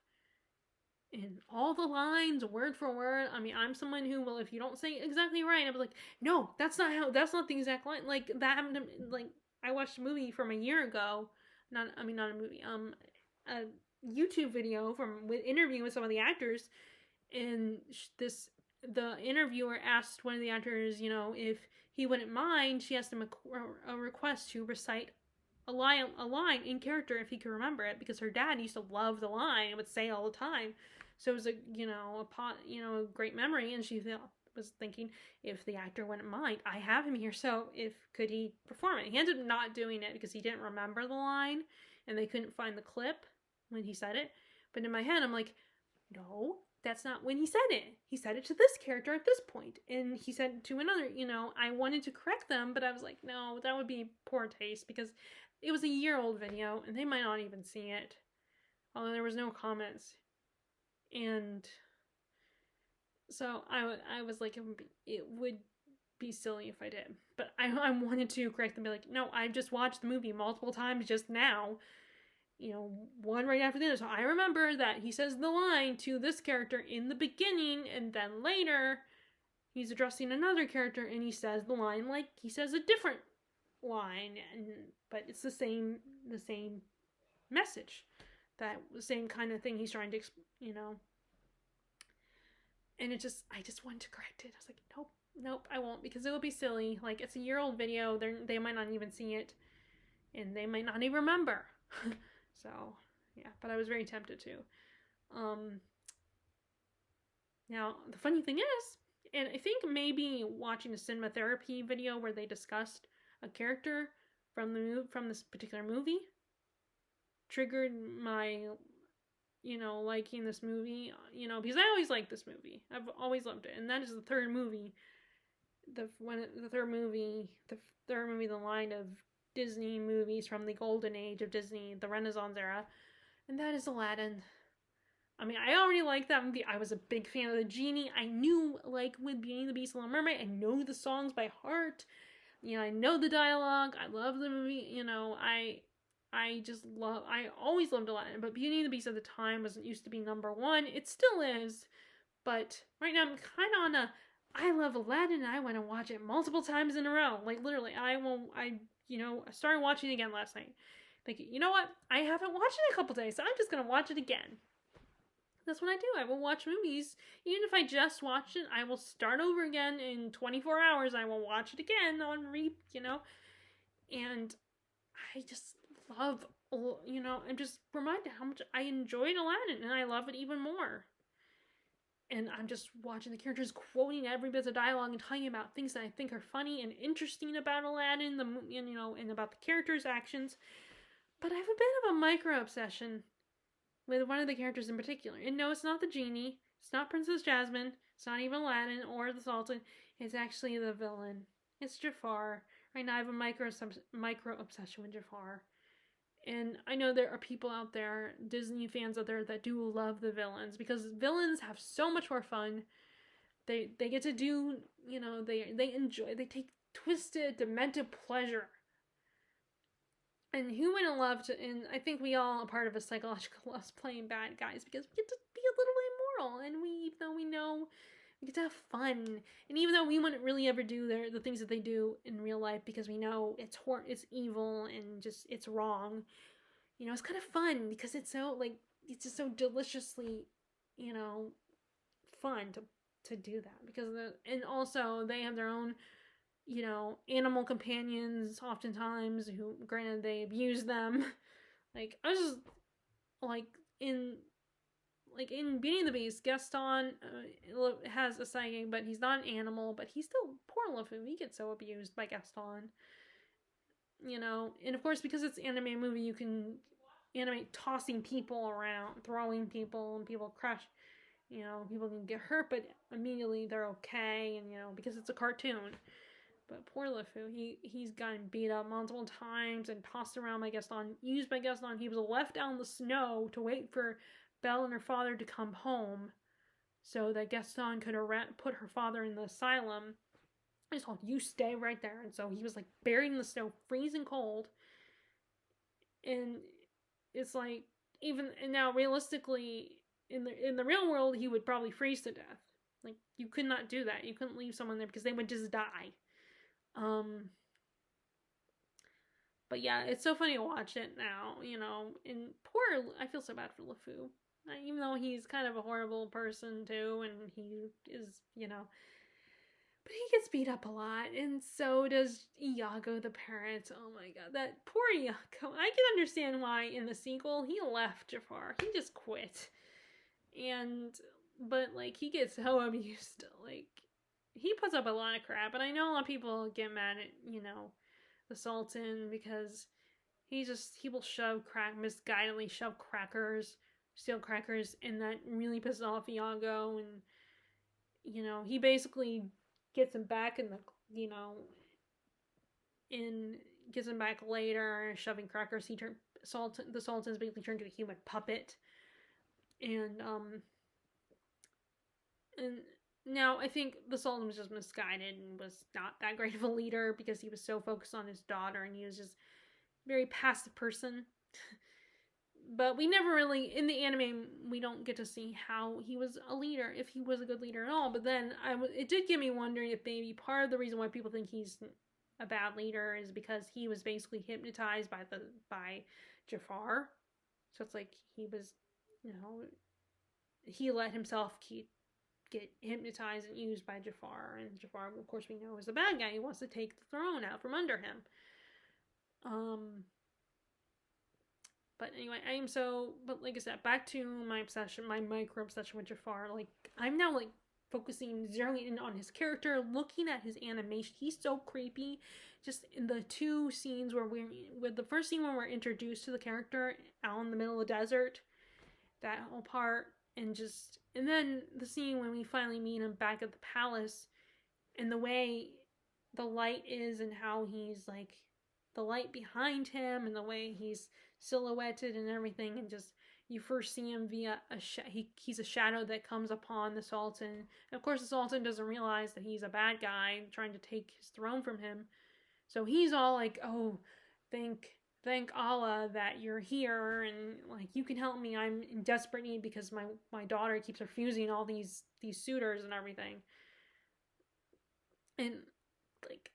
And all the lines, word for word. I mean, I'm someone who will, if you don't say exactly right, I'll be like, no, that's not the exact line. Like, that happened to, like, I watched a movie from a year ago. Not a movie. A YouTube video with interviewing with some of the actors. And the interviewer asked one of the actors, if he wouldn't mind. She asked him a request to recite a line in character if he could remember it, because her dad used to love the line and would say it all the time. So it was a great memory. And she was thinking, if the actor wouldn't mind, I have him here. So could he perform it? He ended up not doing it because he didn't remember the line and they couldn't find the clip when he said it. But in my head, I'm like, no, that's not when he said it. He said it to this character at this point. And he said it to another, I wanted to correct them, but I was like, no, that would be poor taste, because it was a year-old video and they might not even see it. Although there was no comments. And so I was like, it would be silly if I did. But I wanted to correct them, be like, no, I just watched the movie multiple times just now. One right after the other. So I remember that he says the line to this character in the beginning, and then later he's addressing another character and he says the line like he says a different line, but it's the same message, that the same kind of thing he's trying to and I just wanted to correct it. I was like, nope, I won't, because it would be silly. Like, it's a year-old video. They might not even see it, and they might not even remember. So, yeah, but I was very tempted to. Now, the funny thing is, and I think maybe watching a cinema therapy video where they discussed a character from this particular movie triggered my liking this movie, because I always liked this movie. I've always loved it. And that is the third movie, the line of Disney movies from the golden age of Disney, the Renaissance era, and that is Aladdin. I mean, I already liked that movie. I was a big fan of the genie. I knew, like, with Beauty and the Beast and the Little Mermaid, I know the songs by heart. I know the dialogue. I love the movie. I always loved Aladdin, but Beauty and the Beast at the time used to be number one. It still is, but right now I'm kind of on I love Aladdin and I want to watch it multiple times in a row. Like, literally, I started watching it again last night. Thinking, you know what? I haven't watched it in a couple days, so I'm just going to watch it again. That's what I do. I will watch movies. Even if I just watched it, I will start over again in 24 hours. I will watch it again on and I just love, I'm just reminded how much I enjoyed Aladdin, and I love it even more. And I'm just watching the characters quoting every bit of dialogue and talking about things that I think are funny and interesting about Aladdin, and about the characters' actions. But I have a bit of a micro obsession with one of the characters in particular. And no, it's not the genie. It's not Princess Jasmine. It's not even Aladdin or the Sultan. It's actually the villain. It's Jafar. Right now I have a micro obsession with Jafar. And I know there are people out there, Disney fans out there, that do love the villains, because villains have so much more fun. They get to do, they enjoy, they take twisted, demented pleasure. And who wouldn't love to, and I think we all are part of a psychological love playing bad guys, because we get to be a little immoral, and even though we know, we get to have fun. And even though we wouldn't really ever do the things that they do in real life, because we know it's evil and just, it's wrong, it's kind of fun, because it's so, like, it's just so deliciously, fun to do that. Because and also they have their own, animal companions oftentimes, who, granted, they abuse them. Like, I was just, in Beauty and the Beast, Gaston has a psychic, but he's not an animal, but he's still, poor LeFou, he gets so abused by Gaston. And of course, because it's an animated movie, you can animate tossing people around, throwing people, and people crash. People can get hurt, but immediately they're okay, and, because it's a cartoon. But poor LeFou, he's gotten beat up multiple times and tossed around by Gaston, used by Gaston. He was left out in the snow to wait for Belle and her father to come home, so that Gaston could put her father in the asylum. I just told, you stay right there. And so he was, like, buried in the snow, freezing cold. And it's like, and now realistically, in the real world, he would probably freeze to death. Like, you could not do that. You couldn't leave someone there, because they would just die. But yeah, it's so funny to watch it now, and I feel so bad for LeFou. Even though he's kind of a horrible person too, and he is, but he gets beat up a lot, and so does Iago the parrot. Oh my god, that poor Iago. I can understand why in the sequel he left Jafar. He just quit. But like, he gets so abused. Like, he puts up a lot of crap, and I know a lot of people get mad at, the Sultan, because he will misguidedly shove steel crackers, and that really pisses off Iago, and, he basically gets him back gets him back later, shoving crackers. The Sultan's basically turned into a human puppet, and Now, I think the Sultan was just misguided and was not that great of a leader because he was so focused on his daughter and he was just a very passive person. But we never really, in the anime, we don't get to see how he was a leader, if he was a good leader at all. But then it did get me wondering if maybe part of the reason why people think he's a bad leader is because he was basically hypnotized by Jafar. So it's like he was, he let himself get hypnotized and used by Jafar, and Jafar, of course, we know is the bad guy. He wants to take the throne out from under him. But anyway, but like I said, back to my obsession, my micro obsession with Jafar. Like, I'm now like focusing, zeroing in on his character, looking at his animation. He's so creepy. Just in the two scenes with the first scene when we're introduced to the character out in the middle of the desert, that whole part, and then the scene when we finally meet him back at the palace, and the way the light is, and how he's like, the light behind him, and the way he's silhouetted and everything, and just you first see him via he's a shadow that comes upon the Sultan. And of course, the Sultan doesn't realize that he's a bad guy trying to take his throne from him. So he's all like, "Oh, thank Allah that you're here, and like you can help me. I'm in desperate need because my daughter keeps refusing all these suitors and everything." And like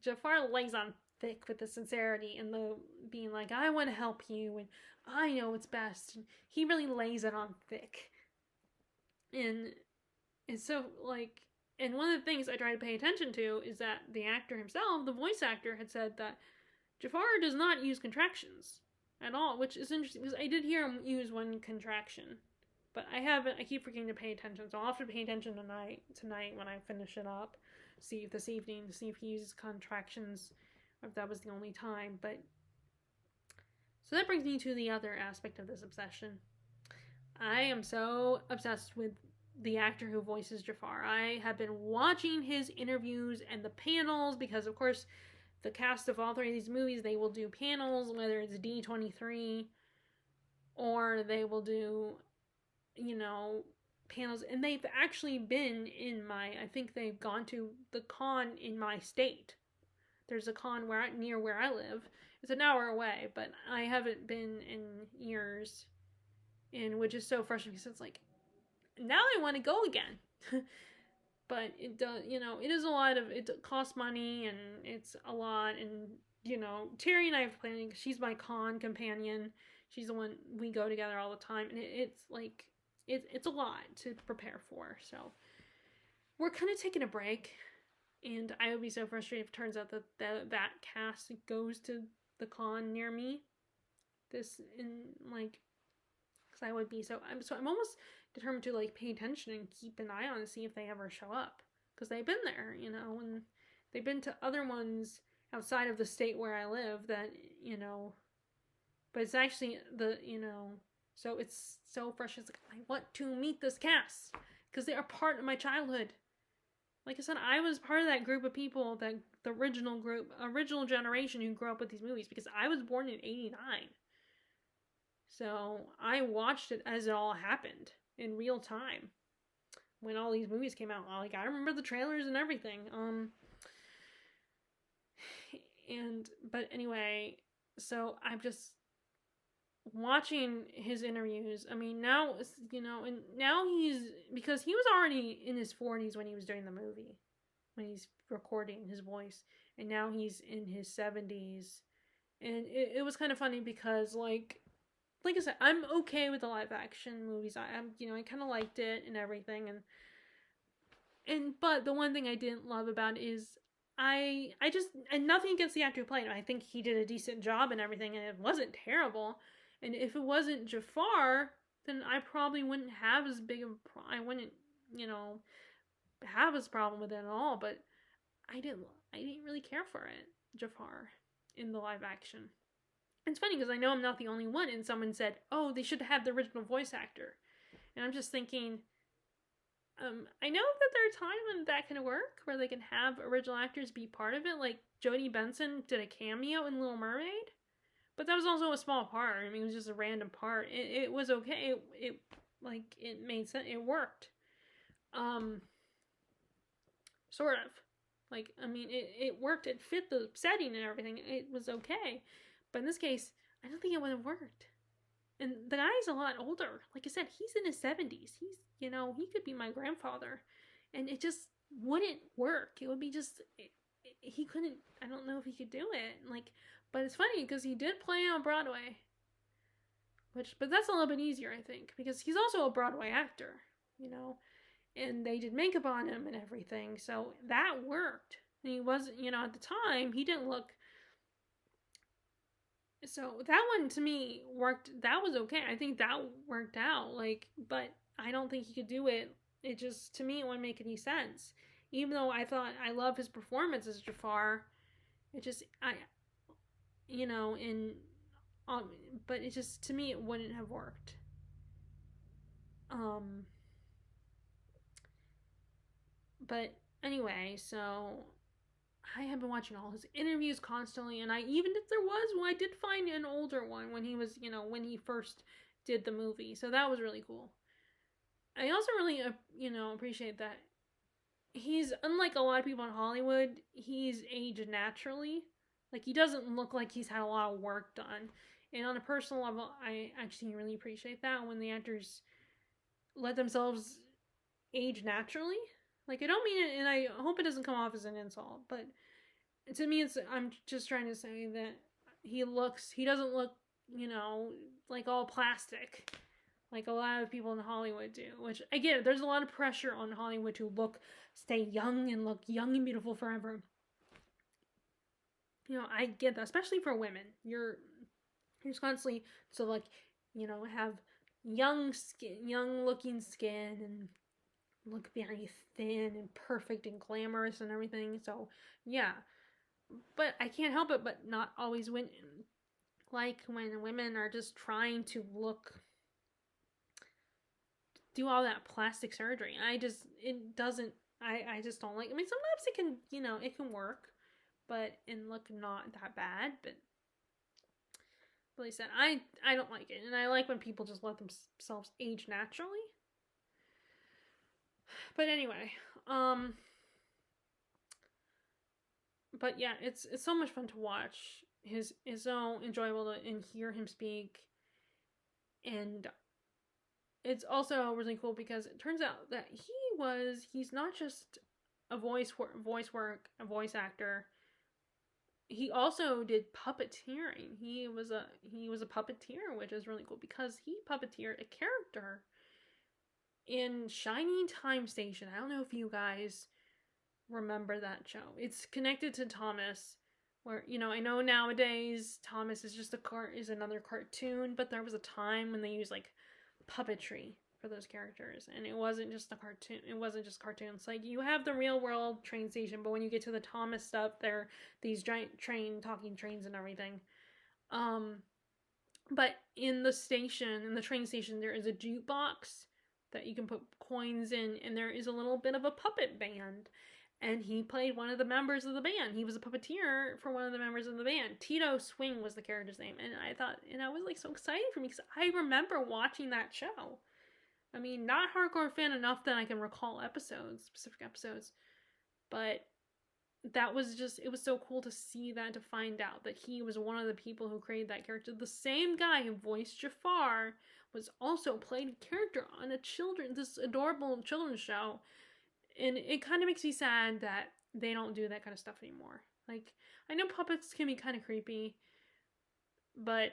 Jafar lays on thick with the sincerity and the being like, I want to help you and I know what's best. And he really lays it on thick. And it's so like, and one of the things I try to pay attention to is that the actor himself, the voice actor, had said that Jafar does not use contractions at all, which is interesting because I did hear him use one contraction. But I keep forgetting to pay attention, so I'll have to pay attention tonight when I finish it up. See if this evening, to see if he uses contractions, or if that was the only time. But so that brings me to the other aspect of this obsession. I am so obsessed with the actor who voices Jafar. I have been watching his interviews and the panels because, of course, the cast of all three of these movies, they will do panels, whether it's D23 or they will do, panels, and they've actually been I think they've gone to the con in my state. There's a con near where I live. It's an hour away, but I haven't been in years, and which is so frustrating because it's like, now I want to go again. But it does, it is a lot of, it costs money and it's a lot, and Terry and I have planning. She's my con companion. She's the one we go together all the time, and it's like, it's a lot to prepare for. So we're kind of taking a break, and I would be so frustrated if it turns out that cast goes to the con near me. Because I would be I'm almost determined to like pay attention and keep an eye on to see if they ever show up, because they've been there, and they've been to other ones outside of the state where I live that, but it's actually so it's so fresh. It's like, I want to meet this cast because they are part of my childhood. Like I said, I was part of that group of people, that the original generation who grew up with these movies, because I was born in 89. So I watched it as it all happened in real time when all these movies came out. Like, I remember the trailers and everything. But anyway, so I'm just watching his interviews. I mean, now, and now because he was already in his 40s when he was doing the movie, when he's recording his voice, and now he's in his 70s. And it was kind of funny because, like I said, I'm okay with the live action movies. I kind of liked it and everything, but the one thing I didn't love about it is and nothing against the actor who played him. I think he did a decent job and everything, and it wasn't terrible. And if it wasn't Jafar, then I probably wouldn't have as big of I wouldn't, have this problem with it at all. But I didn't really care for it, Jafar, in the live action. It's funny because I know I'm not the only one, and someone said, oh, they should have the original voice actor. And I'm just thinking, I know that there are times when that can work, where they can have original actors be part of it. Like, Jodie Benson did a cameo in Little Mermaid, but that was also a small part. I mean, it was just a random part. It was okay. It made sense. It worked. Um, sort of. Like, I mean, it worked. It fit the setting and everything. It was okay. But in this case, I don't think it would have worked. And the guy's a lot older. Like I said, he's in his 70s. He could be my grandfather. And it just wouldn't work. It would be just, he couldn't, I don't know if he could do it. Like, but it's funny because he did play on Broadway. But that's a little bit easier, I think, because he's also a Broadway actor, and they did makeup on him and everything. So that worked. And he wasn't, at the time, he didn't look. So that one to me worked. That was okay. I think that worked out. But I don't think he could do it. It just, to me, it wouldn't make any sense. Even though I love his performance as Jafar, it just, but it just, to me, it wouldn't have worked. But anyway, so I have been watching all his interviews constantly, and even if there was one, I did find an older one when he was, when he first did the movie. So that was really cool. I also really, appreciate that he's, unlike a lot of people in Hollywood, he's aged naturally. Like, he doesn't look like he's had a lot of work done. And on a personal level, I actually really appreciate that when the actors let themselves age naturally. Like, I don't mean it, and I hope it doesn't come off as an insult, but to me, I'm just trying to say that he doesn't look, like all plastic, like a lot of people in Hollywood do, which, I get it, there's a lot of pressure on Hollywood to stay young and look young and beautiful forever. I get that, especially for women. You're just constantly, so like, have young looking skin and look very thin and perfect and glamorous and everything. So yeah, but I can't help it but not always when women are just trying to do all that plastic surgery. I just don't like. I mean, sometimes it can, it can work, but and look not that bad. But like I said, I don't like it, and I like when people just let themselves age naturally. But anyway, but yeah, it's so much fun to watch. It's so enjoyable and hear him speak, and it's also really cool because it turns out that he's not just a voice actor. He also did puppeteering. He was a puppeteer, which is really cool because he puppeteered a character in Shining Time Station. I don't know if you guys remember that show. It's connected to Thomas, where, I know nowadays Thomas is just is another cartoon, but there was a time when they used like puppetry for those characters, and it wasn't just a cartoon. It wasn't just cartoons. Like, you have the real world train station, but when you get to the Thomas stuff, they're these giant talking trains and everything. But in the train station, there is a jukebox that you can put coins in, and there is a little bit of a puppet band, and he played one of the members of the band. He was a puppeteer for one of the members of the band. Tito Swing was the character's name, and I was like so excited for me because I remember watching that show. I mean, not hardcore fan enough that I can recall specific episodes, but it was so cool to see that, to find out that he was one of the people who created that character. The same guy who voiced Jafar was also played a character on this adorable children's show. And it kind of makes me sad that they don't do that kind of stuff anymore. Like, I know puppets can be kind of creepy, but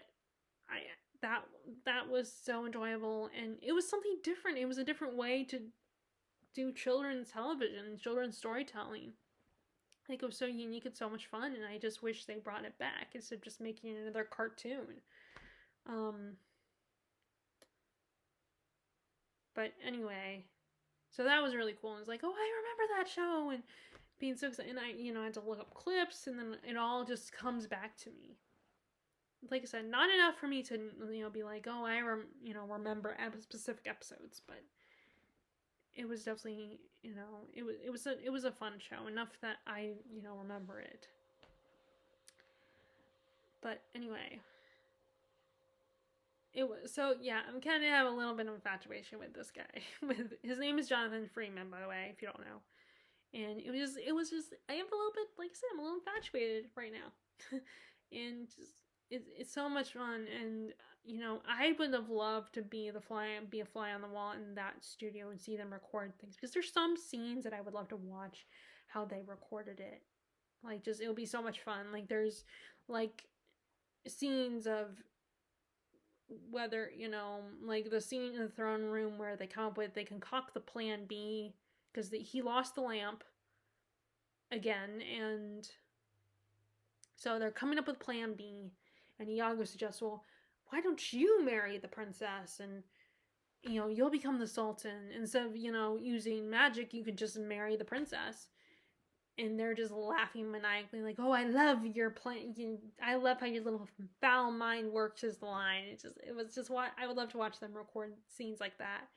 that was so enjoyable, and it was something different. It was a different way to do children's television, children's storytelling. Like, it was so unique and so much fun, and I just wish they brought it back instead of just making another cartoon. But anyway, so that was really cool. And it's like, oh, I remember that show, and being so excited. And I had to look up clips, and then it all just comes back to me. Like I said, not enough for me to, be like, oh, I remember specific episodes, but it was definitely, it was a fun show, enough that I, remember it. But anyway, it was so yeah. I'm kind of have a little bit of infatuation with this guy. With his name is Jonathan Freeman, by the way, if you don't know. And it was just I am a little bit, like I said, I'm a little infatuated right now, and just it's so much fun. And I would have loved to be a fly on the wall in that studio and see them record things, because there's some scenes that I would love to watch how they recorded it. Like, just it'll be so much fun. Like, there's like scenes of whether like the scene in the throne room where they concoct the plan B, because he lost the lamp again, and so they're coming up with plan B, and Iago suggests, well, why don't you marry the princess, and you'll become the sultan. Instead of using magic, you could just marry the princess. And they're just laughing maniacally, like, oh, I love your plan. I love how your little foul mind works, is the line. It was just what I would love to watch them record scenes like that.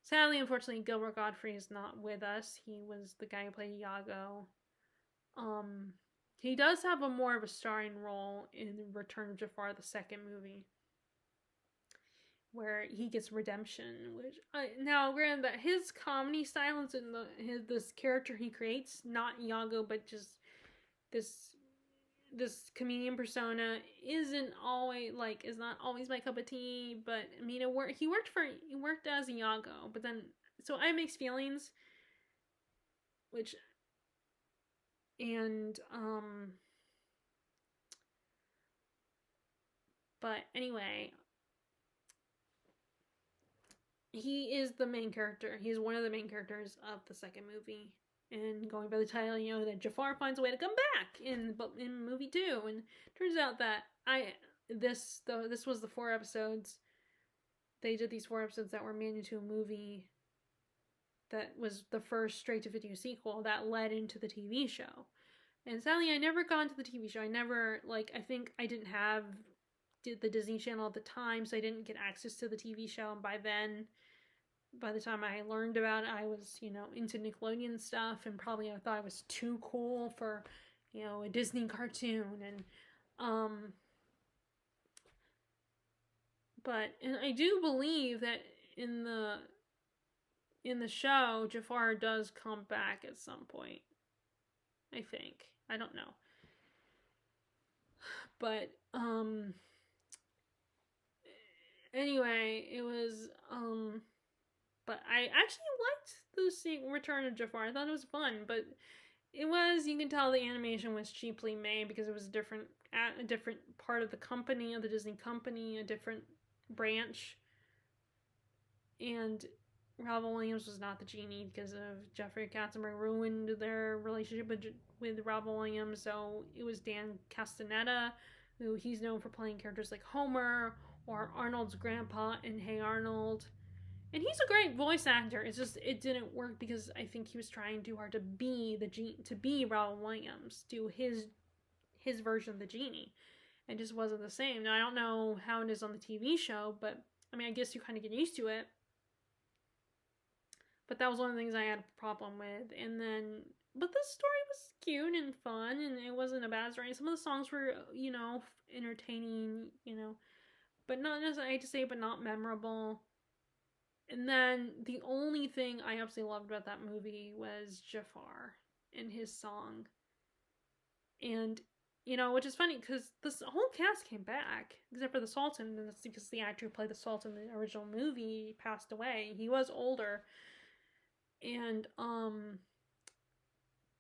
Sadly, unfortunately, Gilbert Gottfried is not with us. He was the guy who played Iago. He does have a more of a starring role in Return of Jafar, the second movie, where he gets redemption. Which now, granted, that his comedy style is in this character he creates, not Iago, but just this comedian persona, is not always my cup of tea. But I mean, he worked as Iago, but then so I have mixed feelings, which and but anyway, he is the main character. He's one of the main characters of the second movie. And going by the title, that Jafar finds a way to come back in movie 2. And turns out that this was the 4 episodes. They did these 4 episodes that were made into a movie that was the first straight-to-video sequel that led into the TV show. And sadly, I never got into the TV show. I think I didn't have the Disney Channel at the time, so I didn't get access to the TV show. And by the time I learned about it, I was, into Nickelodeon stuff, and probably I thought I was too cool for, a Disney cartoon. And, and I do believe that in the show, Jafar does come back at some point. I think. I don't know. But, anyway, it was, but I actually liked the Return of Jafar. I thought it was fun, but you can tell the animation was cheaply made, because it was a different part of the company, of the Disney company, a different branch. And Robin Williams was not the genie, because of Jeffrey Katzenberg ruined their relationship with Robin Williams. So it was Dan Castaneda, who he's known for playing characters like Homer or Arnold's grandpa in Hey Arnold. And he's a great voice actor. It's just, it didn't work, because I think he was trying too hard to be Robin Williams, do his version of the genie. And just wasn't the same. Now, I don't know how it is on the TV show, but I mean, I guess you kind of get used to it. But that was one of the things I had a problem with. But the story was cute and fun, and it wasn't a bad story. Some of the songs were, entertaining, but not necessarily, I hate to say it, but not memorable. And then the only thing I absolutely loved about that movie was Jafar and his song. And, which is funny, because this whole cast came back, except for the Sultan, and that's because the actor who played the Sultan in the original movie passed away. He was older. And,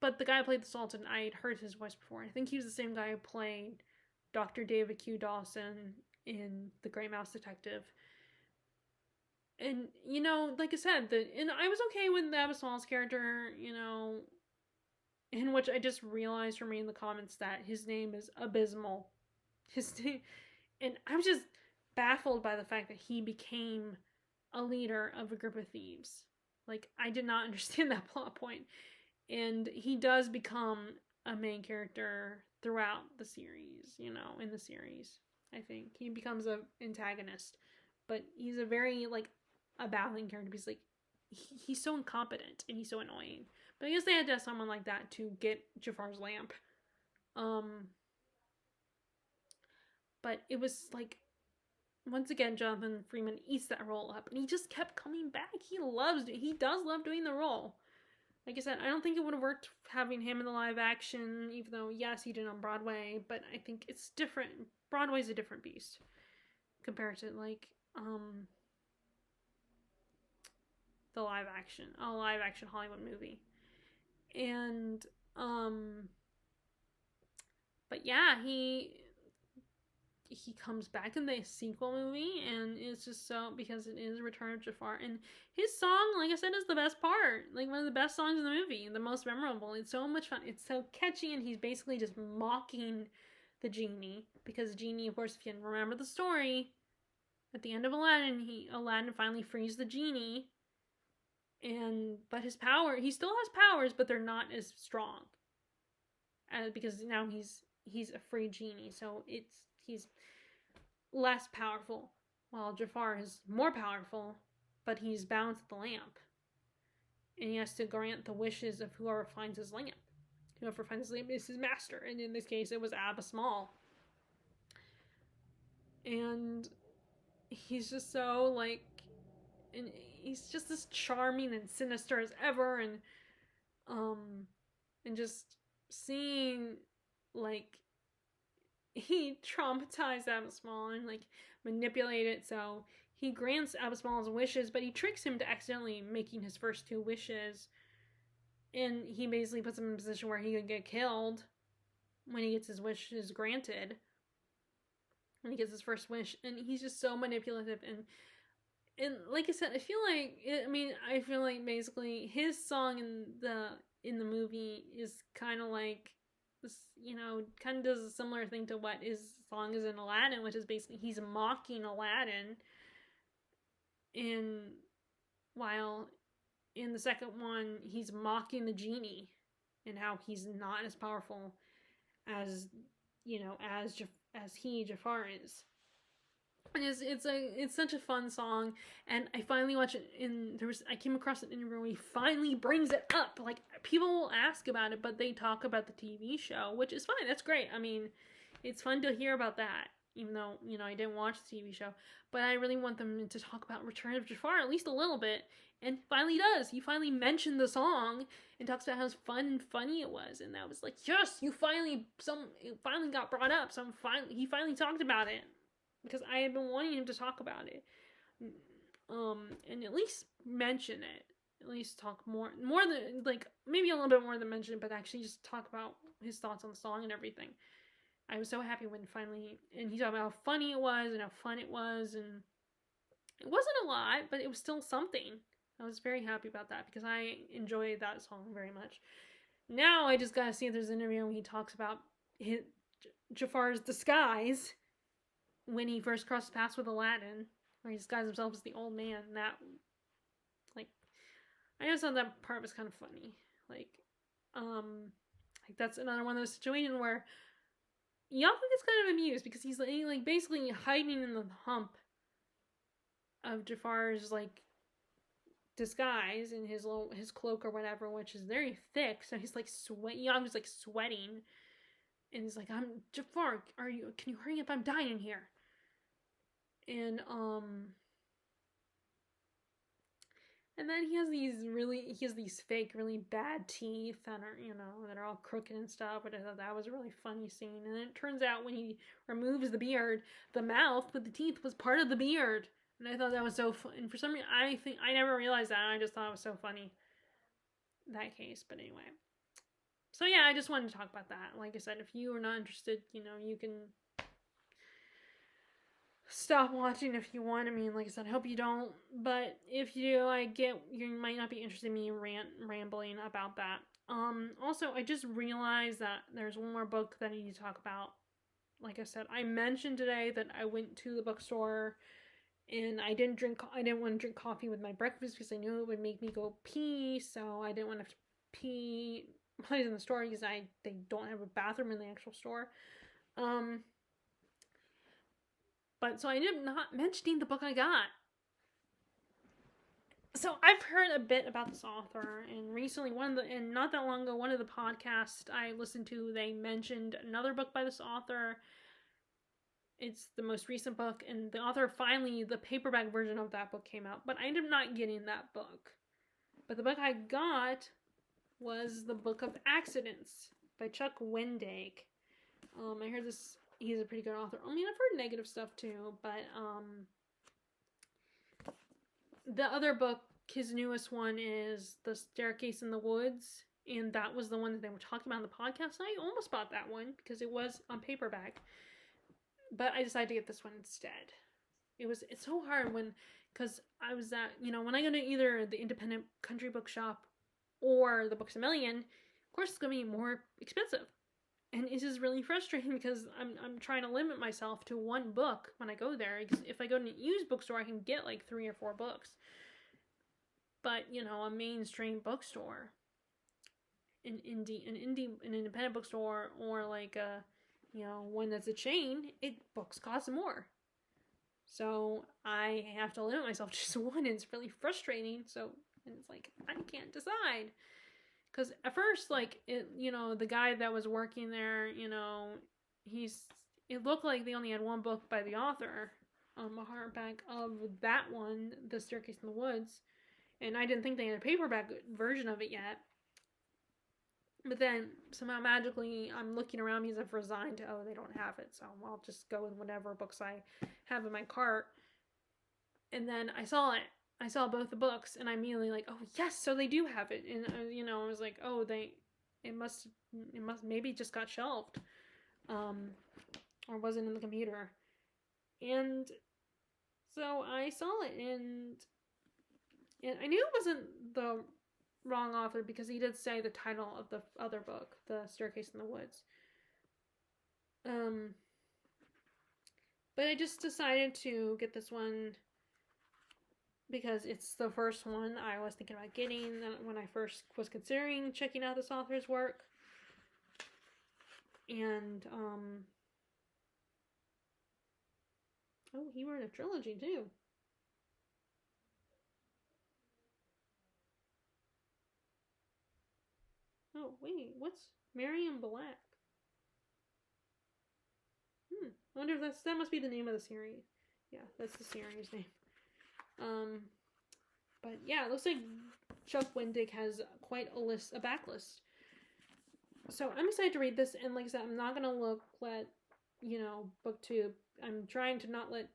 but the guy who played the Sultan, I had heard his voice before. I think he was the same guy who played Dr. David Q. Dawson in The Great Mouse Detective. And, like I said, and I was okay with the Abysmal's character, in which I just realized from reading the comments that his name is Abysmal. And I was just baffled by the fact that he became a leader of a group of thieves. Like, I did not understand that plot point. And he does become a main character throughout the series, in the series. I think he becomes an antagonist, but he's a very, a battling character, because, he's so incompetent and he's so annoying. But I guess they had to have someone like that to get Jafar's lamp. But it was, once again, Jonathan Freeman eats that role up, and he just kept coming back. He does love doing the role. Like I said, I don't think it would have worked having him in the live action, even though, yes, he did on Broadway, but I think it's different. Broadway's a different beast compared to, like, a live action Hollywood movie. And, but yeah, he comes back in the sequel movie, and it's just so, because it is Return of Jafar, and his song, like I said, is the best part, like one of the best songs in the movie, the most memorable. It's so much fun, it's so catchy, and he's basically just mocking the genie, because the genie, of course, if you remember the story, at the end of Aladdin, Aladdin finally frees the genie, but his power, he still has powers, but they're not as strong, because now he's a free genie, so he's less powerful, while Jafar is more powerful, but he's bound to the lamp, and he has to grant the wishes of whoever finds his lamp. Whoever finds his lamp is his master, and in this case, it was Abba Small. And he's just so, like, and he's just as charming and sinister as ever, and just seeing, like, he traumatized Abba Small and, like, manipulated it so he grants Abba Small's wishes, but he tricks him to accidentally making his first 2 wishes, and he basically puts him in a position where he could get killed when he gets his wishes granted, when he gets his first wish. And he's just so manipulative, and like I said, I feel like basically his song in the movie is kind of like this, kind of does a similar thing to what his song is in Aladdin, which is basically he's mocking Aladdin, while in the second one he's mocking the genie and how he's not as powerful as Jafar is. And it's such a fun song, and I finally watched it. I came across an interview where he finally brings it up. Like, people will ask about it, but they talk about the TV show, which is fine. That's great. I mean, it's fun to hear about that, even though I didn't watch the TV show. But I really want them to talk about Return of Jafar at least a little bit, and finally does. He finally mentioned the song and talks about how fun and funny it was, and that was like, yes, it finally got brought up. He finally talked about it. Because I had been wanting him to talk about it, and at least mention it, at least talk more than, like, maybe a little bit more than mention it, but actually just talk about his thoughts on the song and everything. I was so happy when finally, and he talked about how funny it was and how fun it was, and it wasn't a lot, but it was still something. I was very happy about that because I enjoyed that song very much. Now I just gotta see if there's an interview where he talks about Jafar's disguise when he first crossed paths with Aladdin, where he disguised himself as the old man. That, like, I just thought that part was kind of funny. Like that's another one of those situations where Yaku gets kind of amused because he's like basically hiding in the hump of Jafar's, like, disguise in his cloak or whatever, which is very thick. So he's like Yaku's like sweating. And he's like, Jafar, can you hurry up? I'm dying here. And then he has these fake, really bad teeth that are all crooked and stuff. But I thought that was a really funny scene. And then it turns out when he removes the beard, the mouth with the teeth was part of the beard. And I thought that was so fun. And for some reason, I never realized that. And I just thought it was so funny, that case. But anyway. So yeah, I just wanted to talk about that. Like I said, if you are not interested, you can stop watching if you want. I mean, like I said, I hope you don't. But if you do, I get you might not be interested in me rambling about that. Also, I just realized that there's one more book that I need to talk about. Like I said, I mentioned today that I went to the bookstore and I didn't want to drink coffee with my breakfast because I knew it would make me go pee. So I didn't want to have to pee place in the store because they don't have a bathroom in the actual store. But so I ended up not mentioning the book I got. So I've heard a bit about this author, and recently not that long ago, one of the podcasts I listened to, they mentioned another book by this author, it's the most recent book, and the author finally, the paperback version of that book came out, but I ended up not getting that book. But the book I got was the Book of Accidents by Chuck Wendig. I heard this, he's a pretty good author. I mean, I've heard negative stuff too, but the other book, his newest one, is The Staircase in the Woods, and that was the one that they were talking about on the podcast, and I almost bought that one because it was on paperback. But I decided to get this one instead. It's so hard because I was at, when I go to either the independent country bookshop or the Books A Million, of course it's going to be more expensive. And it's just really frustrating because I'm trying to limit myself to one book when I go there. If I go to a used bookstore, I can get like 3 or 4 books. But, a mainstream bookstore, an independent bookstore, or like a one that's a chain, books cost more. So I have to limit myself to just one, and it's really frustrating. And it's like, I can't decide. Because at first, the guy that was working there, it looked like they only had one book by the author, a hardback of that one, The Staircase in the Woods. And I didn't think they had a paperback version of it yet. But then, somehow magically, I'm looking around because I've resigned to, they don't have it. So I'll just go with whatever books I have in my cart. And then I saw it. I saw both the books, and I immediately like, oh, yes, so they do have it. And, I was like, oh, it must maybe just got shelved. Or wasn't in the computer. And so I saw it, and I knew it wasn't the wrong author because he did say the title of the other book, The Staircase in the Woods. But I just decided to get this one because it's the first one I was thinking about getting when I first was considering checking out this author's work. And, he wrote a trilogy too. Oh, wait, what's Marion Black? I wonder if that must be the name of the series. Yeah, that's the series name. But yeah, it looks like Chuck Wendig has quite a backlist. So I'm excited to read this, and like I said, I'm not gonna let BookTube. I'm trying to not let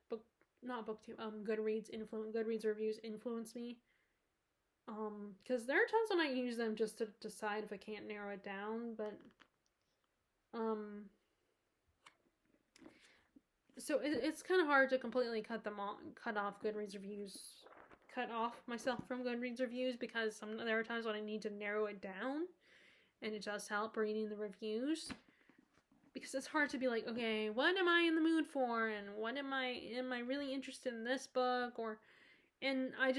Goodreads reviews influence me. Because there are times when I use them just to decide if I can't narrow it down, but so it's kind of hard to completely cut off myself from Goodreads reviews, because there are times when I need to narrow it down, and it does help reading the reviews, because it's hard to be like, okay, what am I in the mood for, and what am I really interested in this book, and I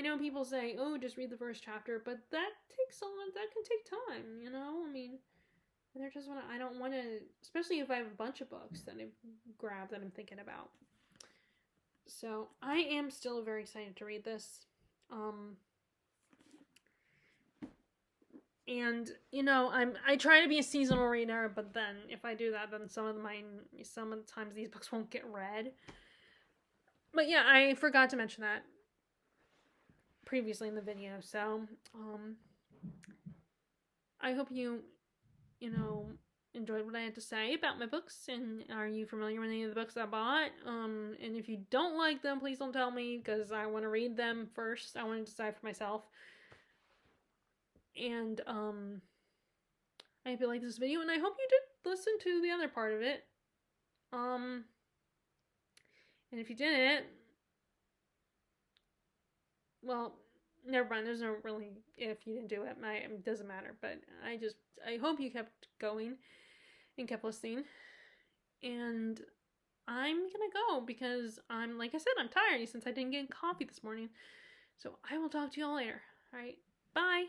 know people say, oh, just read the first chapter, but that can take time, I mean, and they're just I don't want to, especially if I have a bunch of books that I've grabbed that I'm thinking about. So I am still very excited to read this. And I try to be a seasonal reader, but then if I do that, then some of the times these books won't get read. But yeah, I forgot to mention that previously in the video. So I hope you enjoyed what I had to say about my books, and are you familiar with any of the books I bought? And if you don't like them, please don't tell me, because I want to read them first. I want to decide for myself. And I hope you liked this video, and I hope you did listen to the other part of it. And if you didn't, well, never mind. There's no really if you didn't do it. It doesn't matter. But I hope you kept going and kept listening. And I'm gonna go because like I said, I'm tired since I didn't get coffee this morning. So I will talk to y'all later. All right, bye.